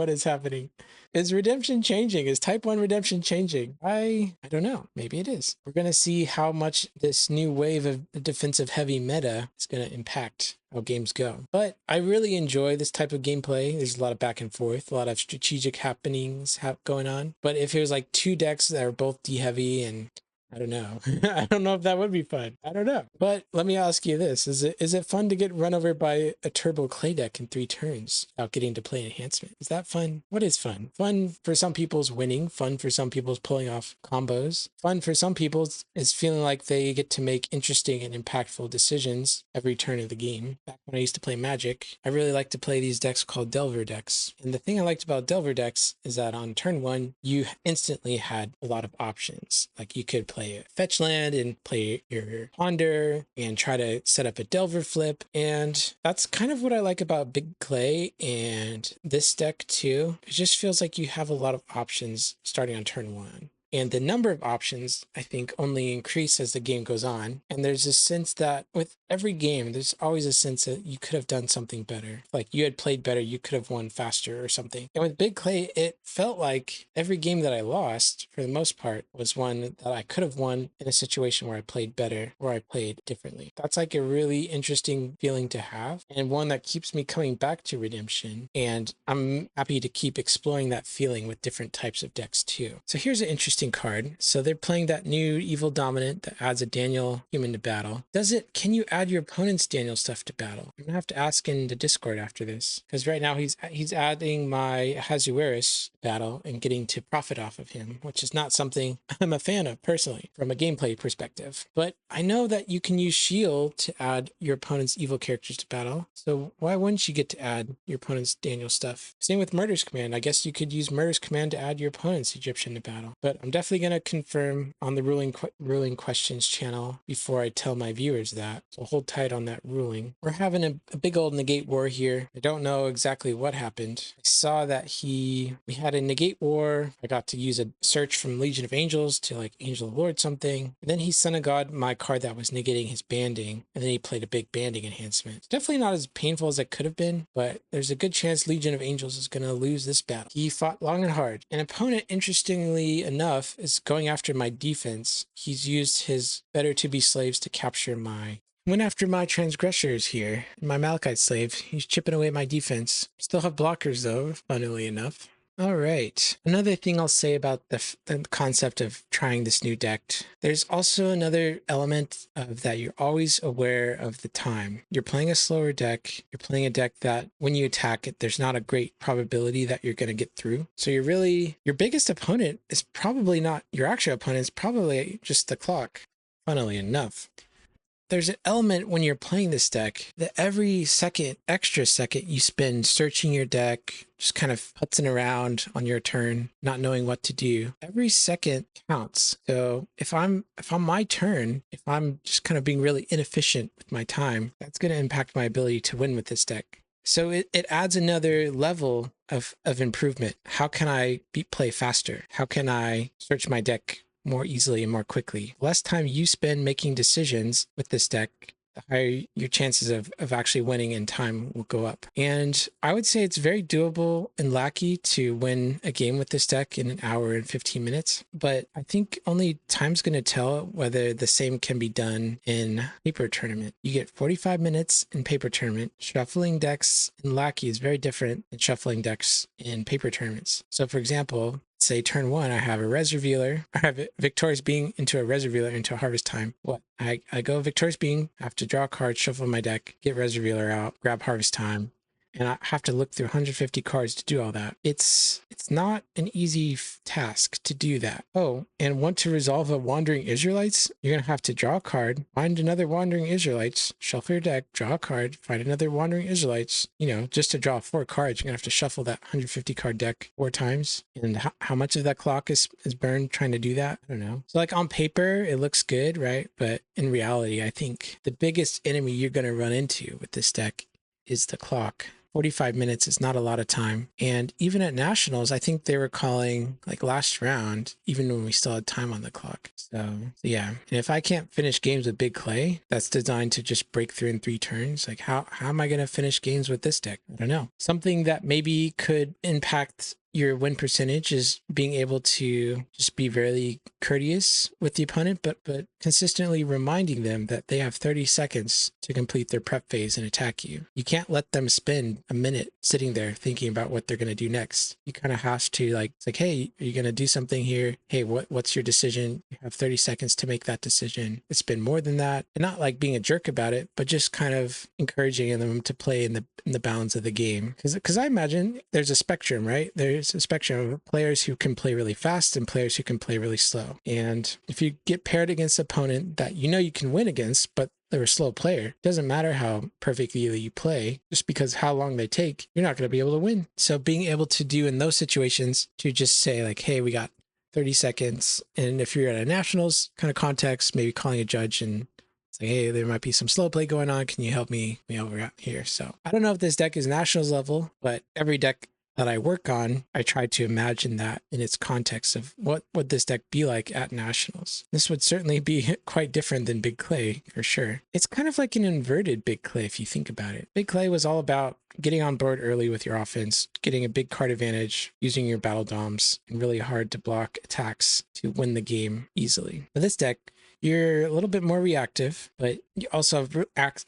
is happening? Is redemption changing? Is type 1 redemption changing? I don't know. Maybe it is. We're going to see how much this new wave of defensive heavy meta is going to impact how games go. But I really enjoy this type of gameplay. There's a lot of back and forth, a lot of strategic happenings going on. But if it was like 2 decks that are both D heavy, and I don't know. I don't know if that would be fun. I don't know. But let me ask you this. Is it fun to get run over by a turbo clay deck in 3 turns without getting to play enhancement? Is that fun? What is fun? Fun for some people is winning. Fun for some people is pulling off combos. Fun for some people is feeling like they get to make interesting and impactful decisions every turn of the game. Back when I used to play Magic, I really liked to play these decks called Delver decks. And the thing I liked about Delver decks is that on turn 1, you instantly had a lot of options. Like you could play a fetch land and play your ponder and try to set up a Delver flip. And that's kind of what I like about Big Clay and this deck too. It just feels like you have a lot of options starting on turn 1. And the number of options, I think, only increase as the game goes on. And there's a sense that with every game, there's always a sense that you could have done something better. Like you had played better, you could have won faster or something. And with Big Clay, it felt like every game that I lost, for the most part, was one that I could have won in a situation where I played better or I played differently. That's like a really interesting feeling to have, and one that keeps me coming back to Redemption. And I'm happy to keep exploring that feeling with different types of decks too. So here's an interesting card. So they're playing that new Evil Dominant that adds a Daniel human to battle. Can you add your opponent's Daniel stuff to battle? I'm gonna have to ask in the Discord after this, because right now he's adding my Ahasuerus battle and getting to profit off of him, which is not something I'm a fan of personally from a gameplay perspective. But I know that you can use Shield to add your opponent's evil characters to battle. So why wouldn't you get to add your opponent's Daniel stuff? Same with Murder's Command. I guess you could use Murder's Command to add your opponent's Egyptian to battle. But I'm definitely going to confirm on the ruling questions channel before I tell my viewers that. So hold tight on that ruling. We're having a big old negate war here. I don't know exactly what happened. I saw that we had a negate war. I got to use a search from Legion of Angels to like Angel of the Lord something. And then he Son of God my card that was negating his banding. And then he played a big banding enhancement. It's definitely not as painful as it could have been, but there's a good chance Legion of Angels is going to lose this battle. He fought long and hard. An opponent, interestingly enough, is going after my defense. He's used his Better to Be Slaves to capture went after my transgressors here. My Malachite slave. He's chipping away at my defense. Still have blockers though, funnily enough. All right. Another thing I'll say about the concept of trying this new deck, there's also another element of that you're always aware of the time. You're playing a slower deck. You're playing a deck that when you attack it, there's not a great probability that you're going to get through. So your biggest opponent is probably not your actual opponent, it's probably just the clock, funnily enough. There's an element when you're playing this deck that every extra second you spend searching your deck, just kind of putzing around on your turn, not knowing what to do. Every second counts. So if I'm my turn, if I'm just kind of being really inefficient with my time, that's going to impact my ability to win with this deck. So it adds another level of improvement. How can I play faster? How can I search my deck more easily and more quickly? The less time you spend making decisions with this deck, the higher your chances of actually winning in time will go up. And I would say it's very doable and Lackey to win a game with this deck in 1 hour and 15 minutes. But I think only time's going to tell whether the same can be done in paper tournament. You get 45 minutes in paper tournament. Shuffling decks in Lackey is very different than shuffling decks in paper tournaments. So for example, say turn 1, I have a Res Revealer. I have a Victorious Being into a Res Revealer into a Harvest Time. What? I go Victorious Being, have to draw a card, shuffle my deck, get Res Revealer out, grab Harvest Time. And I have to look through 150 cards to do all that. It's not an easy task to do that. Oh, and want to resolve a Wandering Israelites? You're going to have to draw a card, find another Wandering Israelites, shuffle your deck, draw a card, find another Wandering Israelites. You know, just to draw 4 cards, you're going to have to shuffle that 150 card deck 4 times. And how much of that clock is burned trying to do that? I don't know. So like on paper, it looks good, right? But in reality, I think the biggest enemy you're going to run into with this deck is the clock. 45 minutes is not a lot of time. And even at Nationals, I think they were calling like last round, even when we still had time on the clock. So yeah. And if I can't finish games with Big Clay, that's designed to just break through in 3 turns. Like how am I going to finish games with this deck? I don't know. Something that maybe could impact your win percentage is being able to just be very courteous with the opponent, but consistently reminding them that they have 30 seconds to complete their prep phase and attack you. You can't let them spend a minute sitting there thinking about what they're going to do next. You kind of have to it's like, hey, are you going to do something here? Hey, what's your decision? You have 30 seconds to make that decision. It's been more than that. And not like being a jerk about it, but just kind of encouraging them to play in the balance of the game. Because I imagine there's a spectrum, right? There's a spectrum of players who can play really fast and players who can play really slow. And if you get paired against an opponent that you know you can win against, but they're a slow player, it doesn't matter how perfectly you play, just because how long they take, you're not going to be able to win. So being able to do in those situations to just say like, hey, we got 30 seconds. And if you're at a Nationals kind of context, maybe calling a judge and say, hey, there might be some slow play going on. Can you help me over out here? So I don't know if this deck is Nationals level, but every deck that I work on, I try to imagine that in its context of what would this deck be like at Nationals. This would certainly be quite different than Big Clay, for sure. It's kind of like an inverted Big Clay if you think about it. Big Clay was all about getting on board early with your offense, getting a big card advantage, using your battle doms, and really hard to block attacks to win the game easily. But this deck, you're a little bit more reactive, but you also have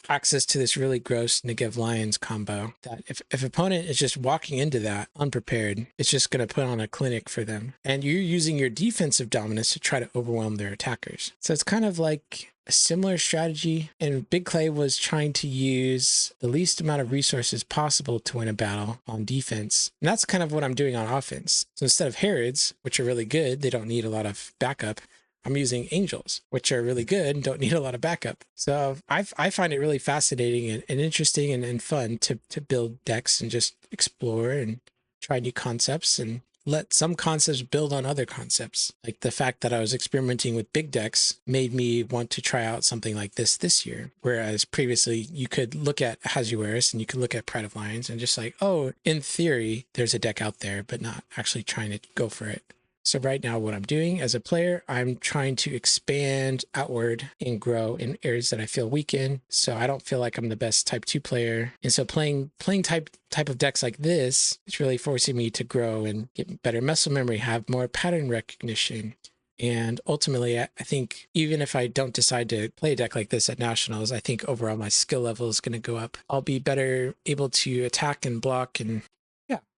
access to this really gross Negev Lions combo that if opponent is just walking into that unprepared, it's just going to put on a clinic for them. And you're using your defensive dominance to try to overwhelm their attackers. So it's kind of like a similar strategy, and Big Clay was trying to use the least amount of resources possible to win a battle on defense. And that's kind of what I'm doing on offense. So instead of Herods, which are really good, they don't need a lot of backup, I'm using Angels, which are really good and don't need a lot of backup. So I find it really fascinating and interesting and fun to build decks and just explore and try new concepts and let some concepts build on other concepts. Like the fact that I was experimenting with big decks made me want to try out something like this year. Whereas previously you could look at Ahasuerus and you could look at Pride of Lions and just like, oh, in theory, there's a deck out there, but not actually trying to go for it. So right now what I'm doing as a player, I'm trying to expand outward and grow in areas that I feel weak in. So I don't feel like I'm the best type 2 player. And so playing type of decks like this, it's really forcing me to grow and get better muscle memory, have more pattern recognition. And ultimately, I think even if I don't decide to play a deck like this at Nationals, I think overall my skill level is going to go up. I'll be better able to attack and block and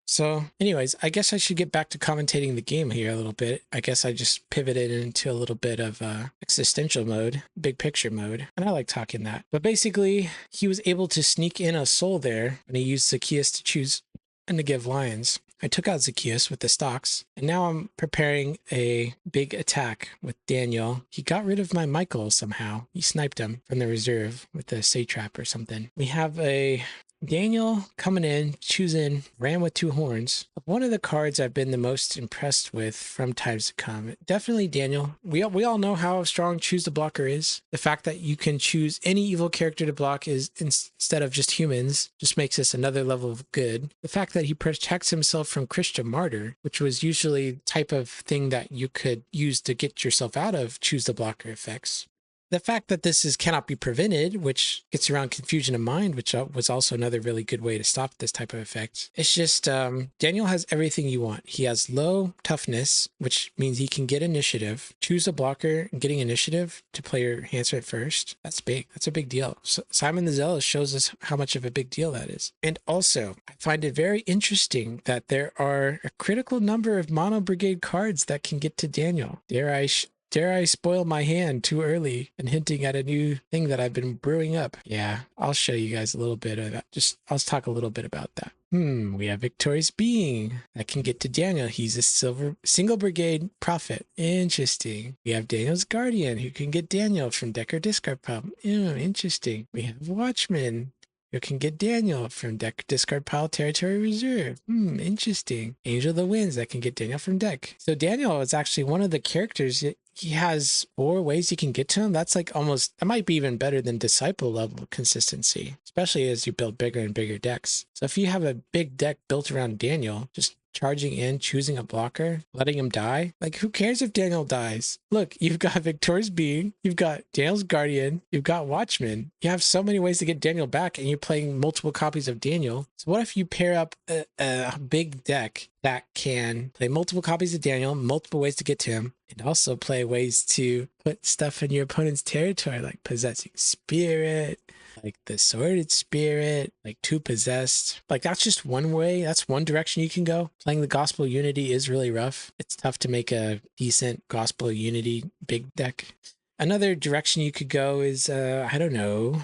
so anyways, I guess I should get back to commentating the game here a little bit. I guess I just pivoted into a little bit of existential mode, big picture mode, and I like talking that. But basically, he was able to sneak in a soul there when he used Zacchaeus to choose and to give Lions. I took out Zacchaeus with the stocks, and now I'm preparing a big attack with Daniel. He got rid of my Michael somehow. He sniped him from the reserve with the Satrap or something. We have a Daniel coming in, choosing Ram with 2 horns. One of the cards I've been the most impressed with from times to come. Definitely Daniel. We all know how strong Choose the Blocker is. The fact that you can choose any evil character to block is instead of just humans just makes this another level of good. The fact that he protects himself from Christian Martyr, which was usually the type of thing that you could use to get yourself out of Choose the Blocker effects. the fact that this is cannot be prevented, which gets around confusion of mind, which was also another really good way to stop this type of effect. It's just Daniel has everything you want. He has low toughness, which means he can get initiative. Choose a blocker, getting initiative to play your enhancement first. That's big. That's a big deal. So Simon the Zealous shows us how much of a big deal that is. And also, I find it very interesting that there are a critical number of mono brigade cards that can get to Daniel. Dare I spoil my hand too early and hinting at a new thing that I've been brewing up? Yeah, I'll show you guys a little bit of that. I'll talk a little bit about that. We have Victorious Being that can get to Daniel. He's a single brigade prophet. Interesting. We have Daniel's Guardian who can get Daniel from deck or discard pile. Interesting. We have Watchman. You can get Daniel from deck, discard pile, territory reserve. Interesting. Angel of the Winds that can get Daniel from deck. So Daniel is actually one of the characters. He has 4 ways you can get to him. That's like almost, that might be even better than Disciple level consistency, especially as you build bigger and bigger decks. So if you have a big deck built around Daniel, just charging in, choosing a blocker, letting him die. Like, who cares if Daniel dies? Look, you've got Victorious Being, you've got Daniel's Guardian, you've got Watchman. You have so many ways to get Daniel back, and you're playing multiple copies of Daniel. So what if you pair up a big deck that can play multiple copies of Daniel, multiple ways to get to him, and also play ways to put stuff in your opponent's territory, like Possessing Spirit, like the Sordid Spirit, like 2 Possessed. Like, that's just one way. That's one direction you can go. Playing the Gospel Unity is really rough. It's tough to make a decent Gospel Unity big deck. Another direction you could go is, I don't know.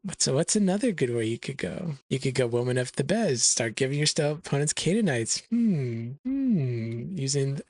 What's another good way you could go? You could go Woman of the Bez. Start giving your opponents Canaanites. Using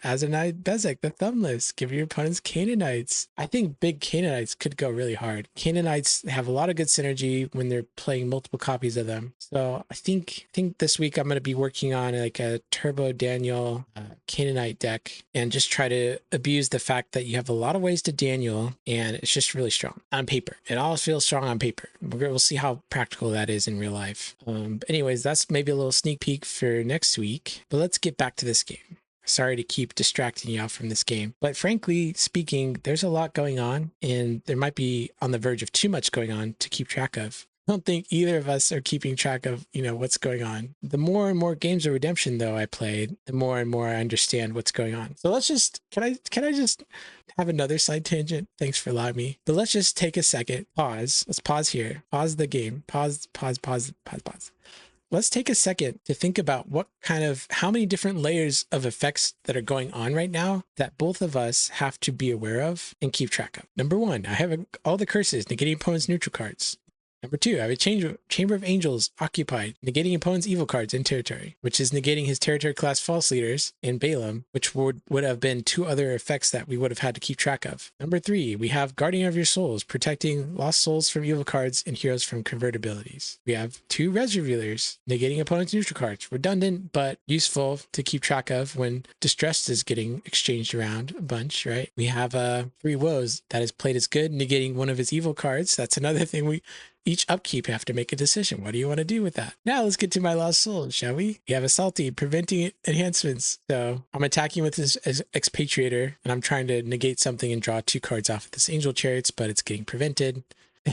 Azanite Bezek, the Thumbless. Give your opponents Canaanites. I think big Canaanites could go really hard. Canaanites have a lot of good synergy when they're playing multiple copies of them. So I think this week I'm going to be working on like a Turbo Daniel Canaanite deck and just try to abuse the fact that you have a lot of ways to Daniel, and it's just really strong on paper. It all feels strong on paper. We'll see how practical that is in real life. But anyways, that's maybe a little sneak peek for next week. But let's get back to this game. Sorry to keep distracting you out from this game. But frankly speaking, there's a lot going on, and there might be on the verge of too much going on to keep track of. I don't think either of us are keeping track of, what's going on. The more and more games of Redemption, though, I played, the more and more I understand what's going on. So let's just, can I just have another side tangent? Thanks for allowing me. But let's just take a second, pause. Let's pause here. Pause the game. Pause. Let's take a second to think about how many different layers of effects that are going on right now that both of us have to be aware of and keep track of. Number 1, I have all the curses negating opponent's neutral cards. Number 2, I have a Chamber of Angels occupied, negating opponent's evil cards in territory, which is negating his territory class false leaders in Balaam, which would have been 2 other effects that we would have had to keep track of. Number 3, we have Guardian of Your Souls, protecting lost souls from evil cards and heroes from convertibilities. We have 2 Res Revealers, negating opponent's neutral cards. Redundant, but useful to keep track of when Distressed is getting exchanged around a bunch, right? We have 3 Woes, that is played as good, negating one of his evil cards. That's another thing each upkeep have to make a decision. What do you want to do with that? Now let's get to my lost soul, shall we? We have a Salty, preventing enhancements. So I'm attacking with this Expatriator, and I'm trying to negate something and draw 2 cards off of this Angel Chariots, but it's getting prevented.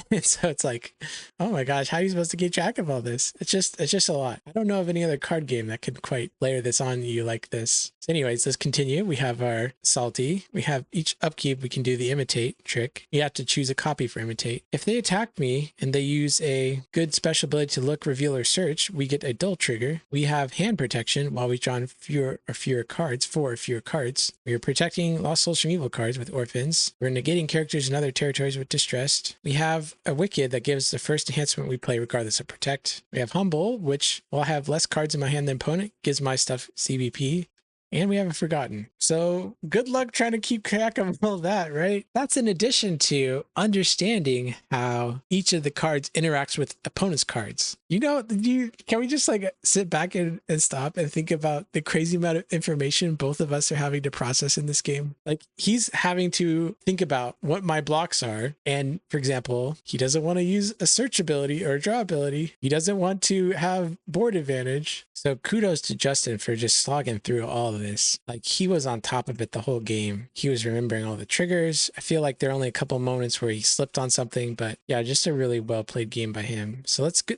And so it's like, oh my gosh, how are you supposed to keep track of all this? It's just a lot. I don't know of any other card game that could quite layer this on you like this. So anyways, let's continue. We have our Salty. We have each upkeep, we can do the Imitate trick. You have to choose a copy for Imitate. If they attack me and they use a good special ability to look, reveal, or search, we get a dull trigger. We have hand protection while we've drawn 4 or fewer cards. We are protecting lost souls from evil cards with Orphans. We're negating characters in other territories with Distressed. We have a Wicked that gives the first enhancement we play regardless of Protect. We have Humble, which will have less cards in my hand than opponent, gives my stuff CBP. And we have a Forgotten. So good luck trying to keep track of all that, right? That's in addition to understanding how each of the cards interacts with opponent's cards. Can we just like sit back and stop and think about the crazy amount of information both of us are having to process in this game? Like, he's having to think about what my blocks are. And for example, he doesn't want to use a search ability or a draw ability. He doesn't want to have board advantage. So kudos to Justin for just slogging through all of this. Like, he was on top of it the whole game. He was remembering all the triggers. I feel like there are only a couple moments where he slipped on something, but yeah, just a really well played game by him. So let's go.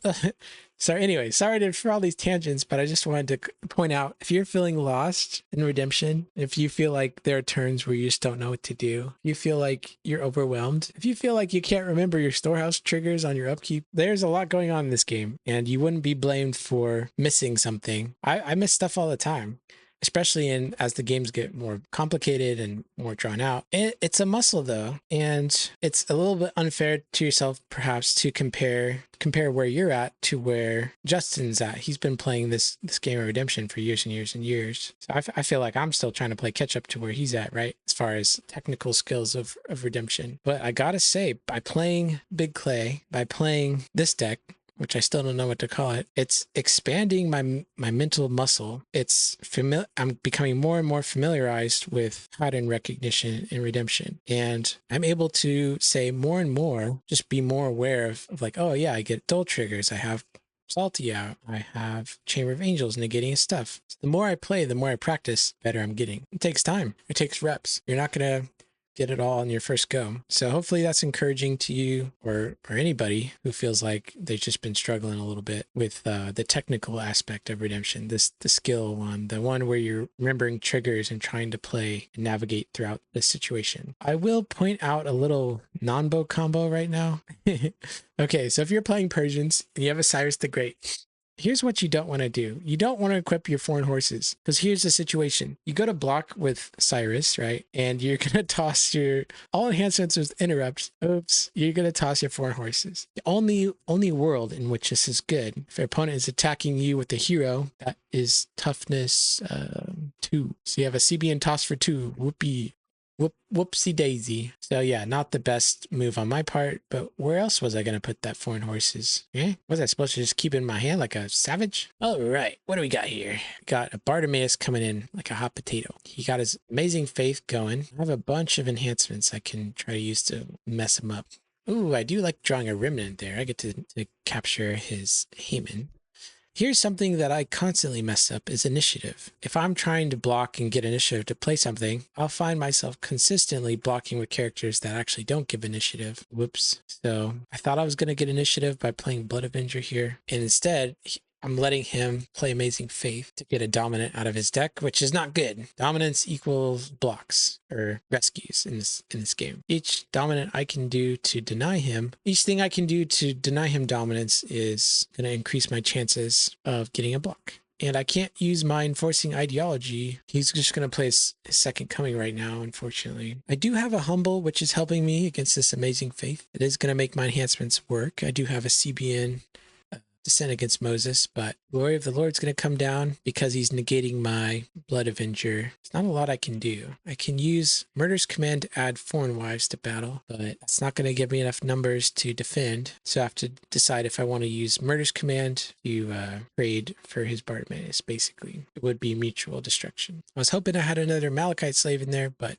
So anyway, sorry for all these tangents, but I just wanted to point out, if you're feeling lost in Redemption, if you feel like there are turns where you just don't know what to do, if you feel like you're overwhelmed, if you feel like you can't remember your storehouse triggers on your upkeep, there's a lot going on in this game, and you wouldn't be blamed for missing something. I miss stuff all the time, especially as the games get more complicated and more drawn out. It's a muscle though, and it's a little bit unfair to yourself perhaps to compare where you're at to where Justin's at. He's been playing this game of Redemption for years and years and years. So I feel like I'm still trying to play catch up to where he's at, right? As far as technical skills of Redemption. But I gotta say, by playing Big Clay, by playing this deck, which I still don't know what to call it, it's expanding my mental muscle. I'm becoming more and more familiarized with pattern recognition in Redemption. And I'm able to say more and more, just be more aware of like, oh yeah, I get dull triggers. I have Salty out. I have Chamber of Angels negating his stuff. So the more I play, the more I practice, the better I'm getting. It takes time. It takes reps. You're not going to get it all on your first go. So hopefully that's encouraging to you or anybody who feels like they've just been struggling a little bit with the technical aspect of Redemption, the skill one, the one where you're remembering triggers and trying to play and navigate throughout this situation. I will point out a little non-bow combo right now. Okay, so if you're playing Persians and you have a Cyrus the Great, here's what you don't want to do. You don't want to equip your foreign horses, because here's the situation. You go to block with Cyrus, right? And you're going to toss your all enhancements with interrupts. Oops. You're going to toss your foreign horses. The only world in which this is good, if your opponent is attacking you with a hero, that is toughness 2. So you have a CBN toss for 2. Whoopee. Whoopsie daisy. So yeah, not the best move on my part, but where else was I going to put that foreign horses? Was I supposed to just keep it in my hand like a savage? All right, what do we got here? Got a Bartimaeus coming in like a hot potato. He got his amazing faith going. I have a bunch of enhancements I can try to use to mess him up. Ooh, I do like drawing a remnant there. I get to capture his Haman. Here's something that I constantly mess up is initiative. If I'm trying to block and get initiative to play something, I'll find myself consistently blocking with characters that actually don't give initiative. Whoops. So I thought I was going to get initiative by playing Blood Avenger here. And instead, I'm letting him play Amazing Faith to get a dominant out of his deck, which is not good. Dominance equals blocks or rescues in this game. Each dominant I can do to deny him, each thing I can do to deny him dominance is going to increase my chances of getting a block. And I can't use my enforcing ideology. He's just going to play his second coming right now, unfortunately. I do have a humble, which is helping me against this Amazing Faith. It is going to make my enhancements work. I do have a CBN Descent against Moses, but Glory of the Lord's going to come down because he's negating my Blood Avenger. There's not a lot I can do. I can use Murder's Command to add foreign wives to battle, but that's not going to give me enough numbers to defend. So I have to decide if I want to use Murder's Command to trade for his Bartimaeus, basically. It would be mutual destruction. I was hoping I had another Malachite slave in there, but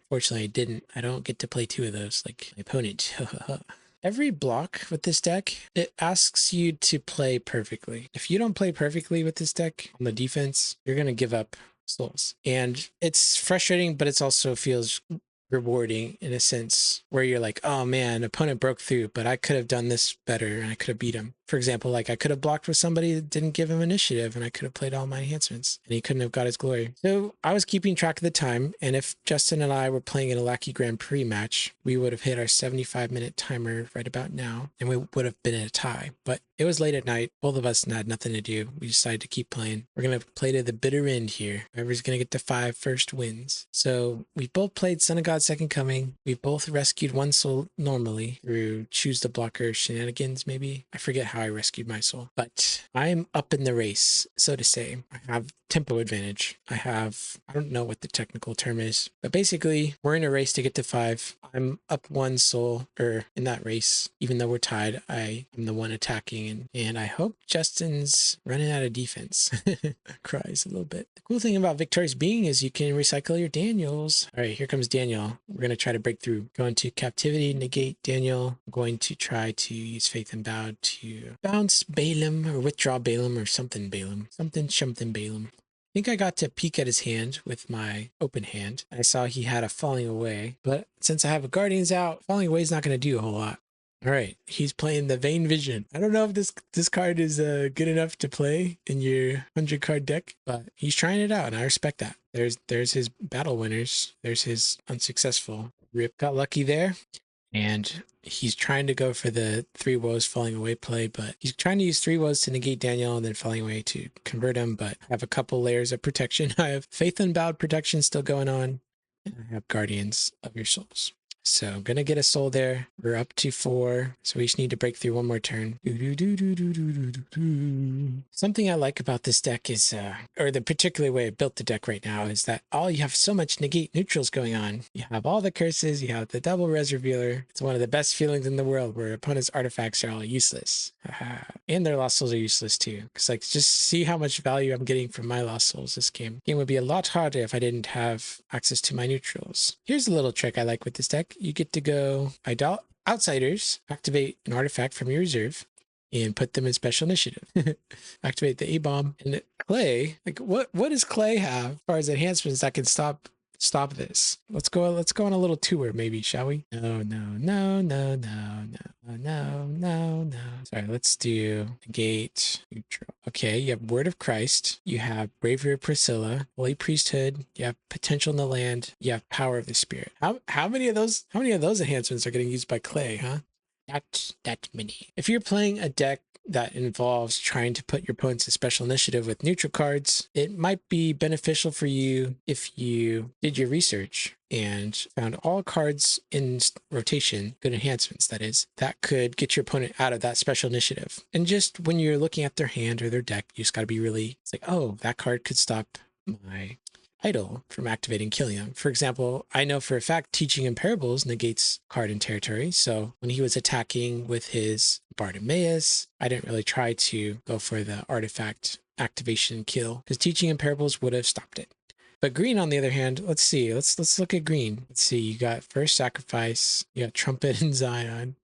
fortunately I didn't. I don't get to play 2 of those like my opponent. Every block with this deck, it asks you to play perfectly. If you don't play perfectly with this deck on the defense, you're going to give up souls. And it's frustrating, but it also feels rewarding in a sense where you're like, oh man, opponent broke through, but I could have done this better and I could have beat him. For example, like I could have blocked with somebody that didn't give him initiative and I could have played all my enhancements and he couldn't have got his glory. So I was keeping track of the time, and if Justin and I were playing in a Lackey Grand Prix match, we would have hit our 75-minute timer right about now and we would have been in a tie. But it was late at night. Both of us had nothing to do. We decided to keep playing. We're going to play to the bitter end here. Whoever's going to get to 5 first wins. So we both played Son of God's Second Coming. We both rescued 1 soul normally through Choose the Blocker shenanigans, maybe. I forget how I rescued my soul, but I'm up in the race, so to say. I have tempo advantage. I don't know what the technical term is, but basically we're in a race to get to 5. I'm up 1 soul in that race. Even though we're tied, I'm the one attacking, and I hope Justin's running out of defense. Cries a little bit. The cool thing about Victorious Being is you can recycle your Daniels. All right, here comes Daniel. We're going to try to break through. Going to captivity, negate Daniel. I'm going to try to use Faith and Bow to do? Bounce Balaam or withdraw Balaam or something Balaam. Something Balaam. I think I got to peek at his hand with my open hand. I saw he had a Falling Away, but since I have a Guardians out, Falling Away is not going to do a whole lot. All right, he's playing the Vain Vision. I don't know if this card is good enough to play in your 100 card deck, but he's trying it out, and I respect that. There's his battle winners. There's his unsuccessful. Rip got lucky there, and he's trying to go for the 3 woes Falling Away play, but he's trying to use 3 woes to negate Daniel and then Falling Away to convert him, but I have a couple layers of protection. I have Faith Unbowed protection still going on, and I have Guardians of Your Souls. So I'm going to get a soul there. We're up to 4. So we just need to break through one more turn. Something I like about this deck is, or the particular way I built the deck right now, is that you have so much negate neutrals going on. You have all the curses. You have the double res revealer. It's one of the best feelings in the world where opponent's artifacts are all useless. And their lost souls are useless too. Because like, just see how much value I'm getting from my lost souls this game. Game would be a lot harder if I didn't have access to my neutrals. Here's a little trick I like with this deck. You get to go Outsiders, activate an artifact from your reserve, and put them in special initiative. Activate the A-bomb and Clay. Like what does Clay have as far as enhancements that can stop this? Let's go on a little tour maybe, shall we? No. Sorry, let's do negate neutral. Okay, you have Word of Christ, you have Bravery of Priscilla, Holy Priesthood, you have Potential in the Land, you have Power of the Spirit. How many of those enhancements are getting used by Clay, huh? Not that many. If you're playing a deck that involves trying to put your opponents in special initiative with neutral cards, it might be beneficial for you if you did your research and found all cards in rotation, good enhancements that is, that could get your opponent out of that special initiative. And just when you're looking at their hand or their deck, you just got to be really, it's like, oh, that card could stop my idol from activating killing them. For example, I know for a fact Teaching in Parables negates card and territory. So when he was attacking with his Bartimaeus, I didn't really try to go for the artifact activation kill because Teaching in Parables would have stopped it. But green, on the other hand, let's see. Let's look at green. Let's see. You got First Sacrifice. You got Trumpet and Zion.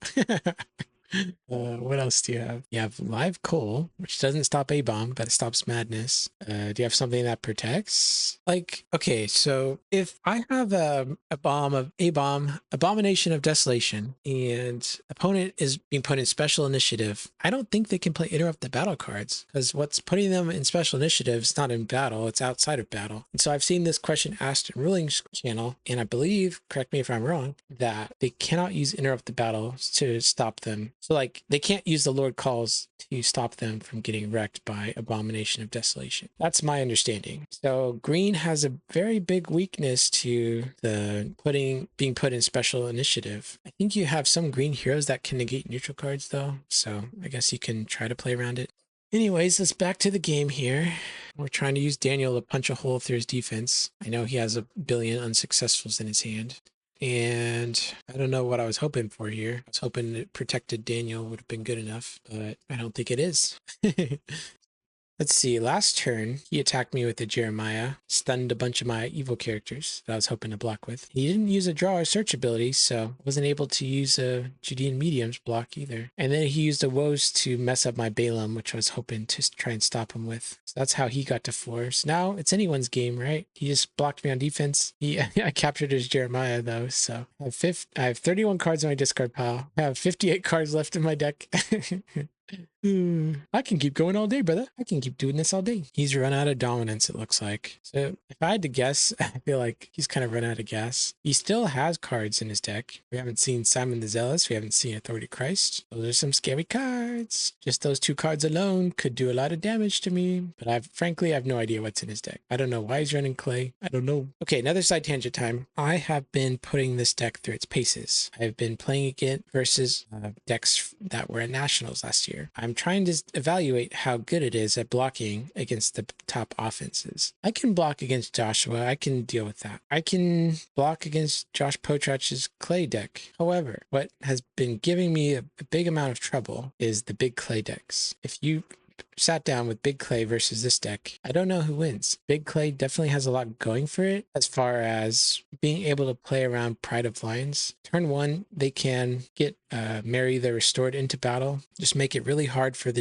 What else do you have? You have Live Coal, which doesn't stop A-bomb, but it stops madness. Do you have something that protects? Like, okay, so if I have a bomb of A-bomb, Abomination of Desolation, and opponent is being put in special initiative, I don't think they can play Interrupt the Battle cards, because what's putting them in special initiative is not in battle, it's outside of battle. And so I've seen this question asked in Ruling's channel, and I believe, correct me if I'm wrong, that they cannot use Interrupt the Battle to stop them. So like they can't use the Lord Calls to stop them from getting wrecked by Abomination of Desolation. That's my understanding. So green has a very big weakness to the being put in special initiative. I think you have some green heroes that can negate neutral cards though. So I guess you can try to play around it. Anyways, let's back to the game here. We're trying to use Daniel to punch a hole through his defense. I know he has a billion unsuccessfuls in his hand. And I don't know what I was hoping for here. I was hoping that protected Daniel would have been good enough, but I don't think it is. Let's see, last turn, he attacked me with the Jeremiah, stunned a bunch of my evil characters that I was hoping to block with. He didn't use a draw or search ability, so I wasn't able to use a Judean Medium's block either. And then he used a Woes to mess up my Balaam, which I was hoping to try and stop him with. So that's how he got to 4. So now it's anyone's game, right? He just blocked me on defense. I captured his Jeremiah though, so I have 31 cards in my discard pile. I have 58 cards left in my deck. I can keep going all day, brother. I can keep doing this all day. He's run out of dominance, it looks like. So if I had to guess, I feel like he's kind of run out of gas. He still has cards in his deck. We haven't seen Simon the Zealous. We haven't seen Authority Christ. Those are some scary cards. Just those 2 cards alone could do a lot of damage to me. But frankly, I have no idea what's in his deck. I don't know why he's running Clay. I don't know. Okay, another side tangent time. I have been putting this deck through its paces. I've been playing again versus decks that were at Nationals last year. I'm trying to evaluate how good it is at blocking against the top offenses. I can block against Joshua. I can deal with that. I can block against Josh Potrach's Clay deck. However, what has been giving me a big amount of trouble is the big Clay decks. If you sat down with Big Clay versus this deck, I don't know who wins. Big Clay definitely has a lot going for it as far as being able to play around Pride of Lions. Turn 1, they can get Mary the Restored into battle, just make it really hard for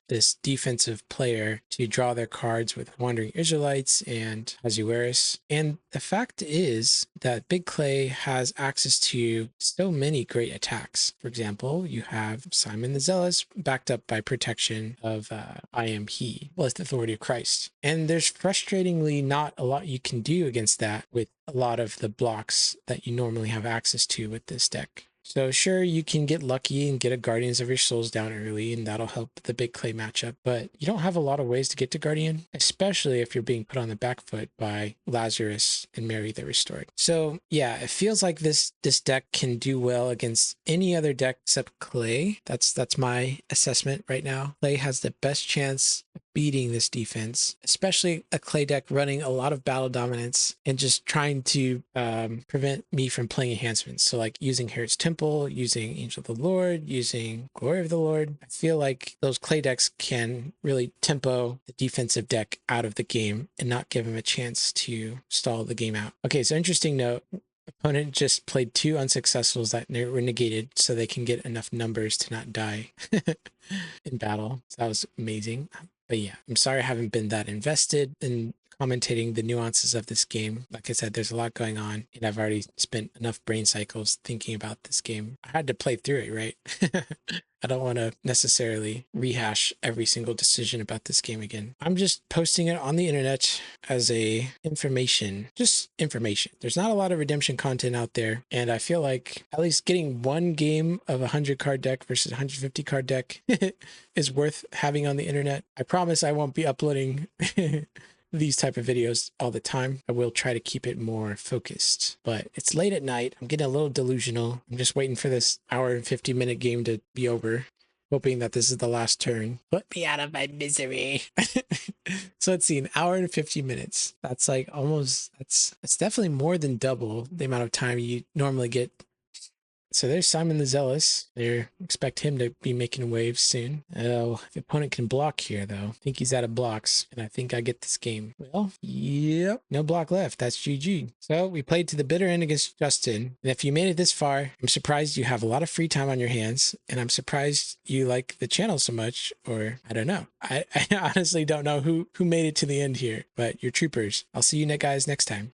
this defensive player to draw their cards with Wandering Israelites and Ahasuerus. And the fact is that Big Clay has access to so many great attacks. For example, you have Simon the Zealous backed up by protection of I am he, well, it's the authority of Christ. And there's frustratingly not a lot you can do against that with a lot of the blocks that you normally have access to with this deck. So sure, you can get lucky and get a Guardians of Your Souls down early, and that'll help the Big Clay matchup, but you don't have a lot of ways to get to Guardian, especially if you're being put on the back foot by Lazarus and Mary the Restored. So yeah, it feels like this deck can do well against any other deck except Clay. That's my assessment right now. Clay has the best chance of beating this defense, especially a Clay deck running a lot of battle dominance and just trying to prevent me from playing enhancements. So like using Herod's Temple, using Angel of the Lord, using Glory of the Lord. I feel like those Clay decks can really tempo the defensive deck out of the game and not give him a chance to stall the game out. Okay, so interesting note. Opponent just played 2 unsuccessfuls that were negated so they can get enough numbers to not die in battle. So that was amazing. But yeah, I'm sorry I haven't been that invested in commentating the nuances of this game. Like I said, there's a lot going on, and I've already spent enough brain cycles thinking about this game. I had to play through it, right? I don't want to necessarily rehash every single decision about this game again. I'm just posting it on the internet as a information, just information. There's not a lot of redemption content out there, and I feel like at least getting one game of a 100 card deck versus 150 card deck is worth having on the internet. I promise I won't be uploading these type of videos all the time. I will try to keep it more focused, but it's late at night. I'm getting a little delusional. I'm just waiting for this hour and 50-minute game to be over, hoping that this is the last turn. Put me out of my misery. So let's see, an hour and 50 minutes. That's like almost, it's definitely more than double the amount of time you normally get. So there's Simon the Zealous. They expect him to be making waves soon. Oh, the opponent can block here, though. I think he's out of blocks, and I think I get this game. Well, yep, no block left. That's GG. So we played to the bitter end against Justin. And if you made it this far, I'm surprised you have a lot of free time on your hands, and I'm surprised you like the channel so much, or I don't know. I honestly don't know who made it to the end here, but you're troopers. I'll see you guys next time.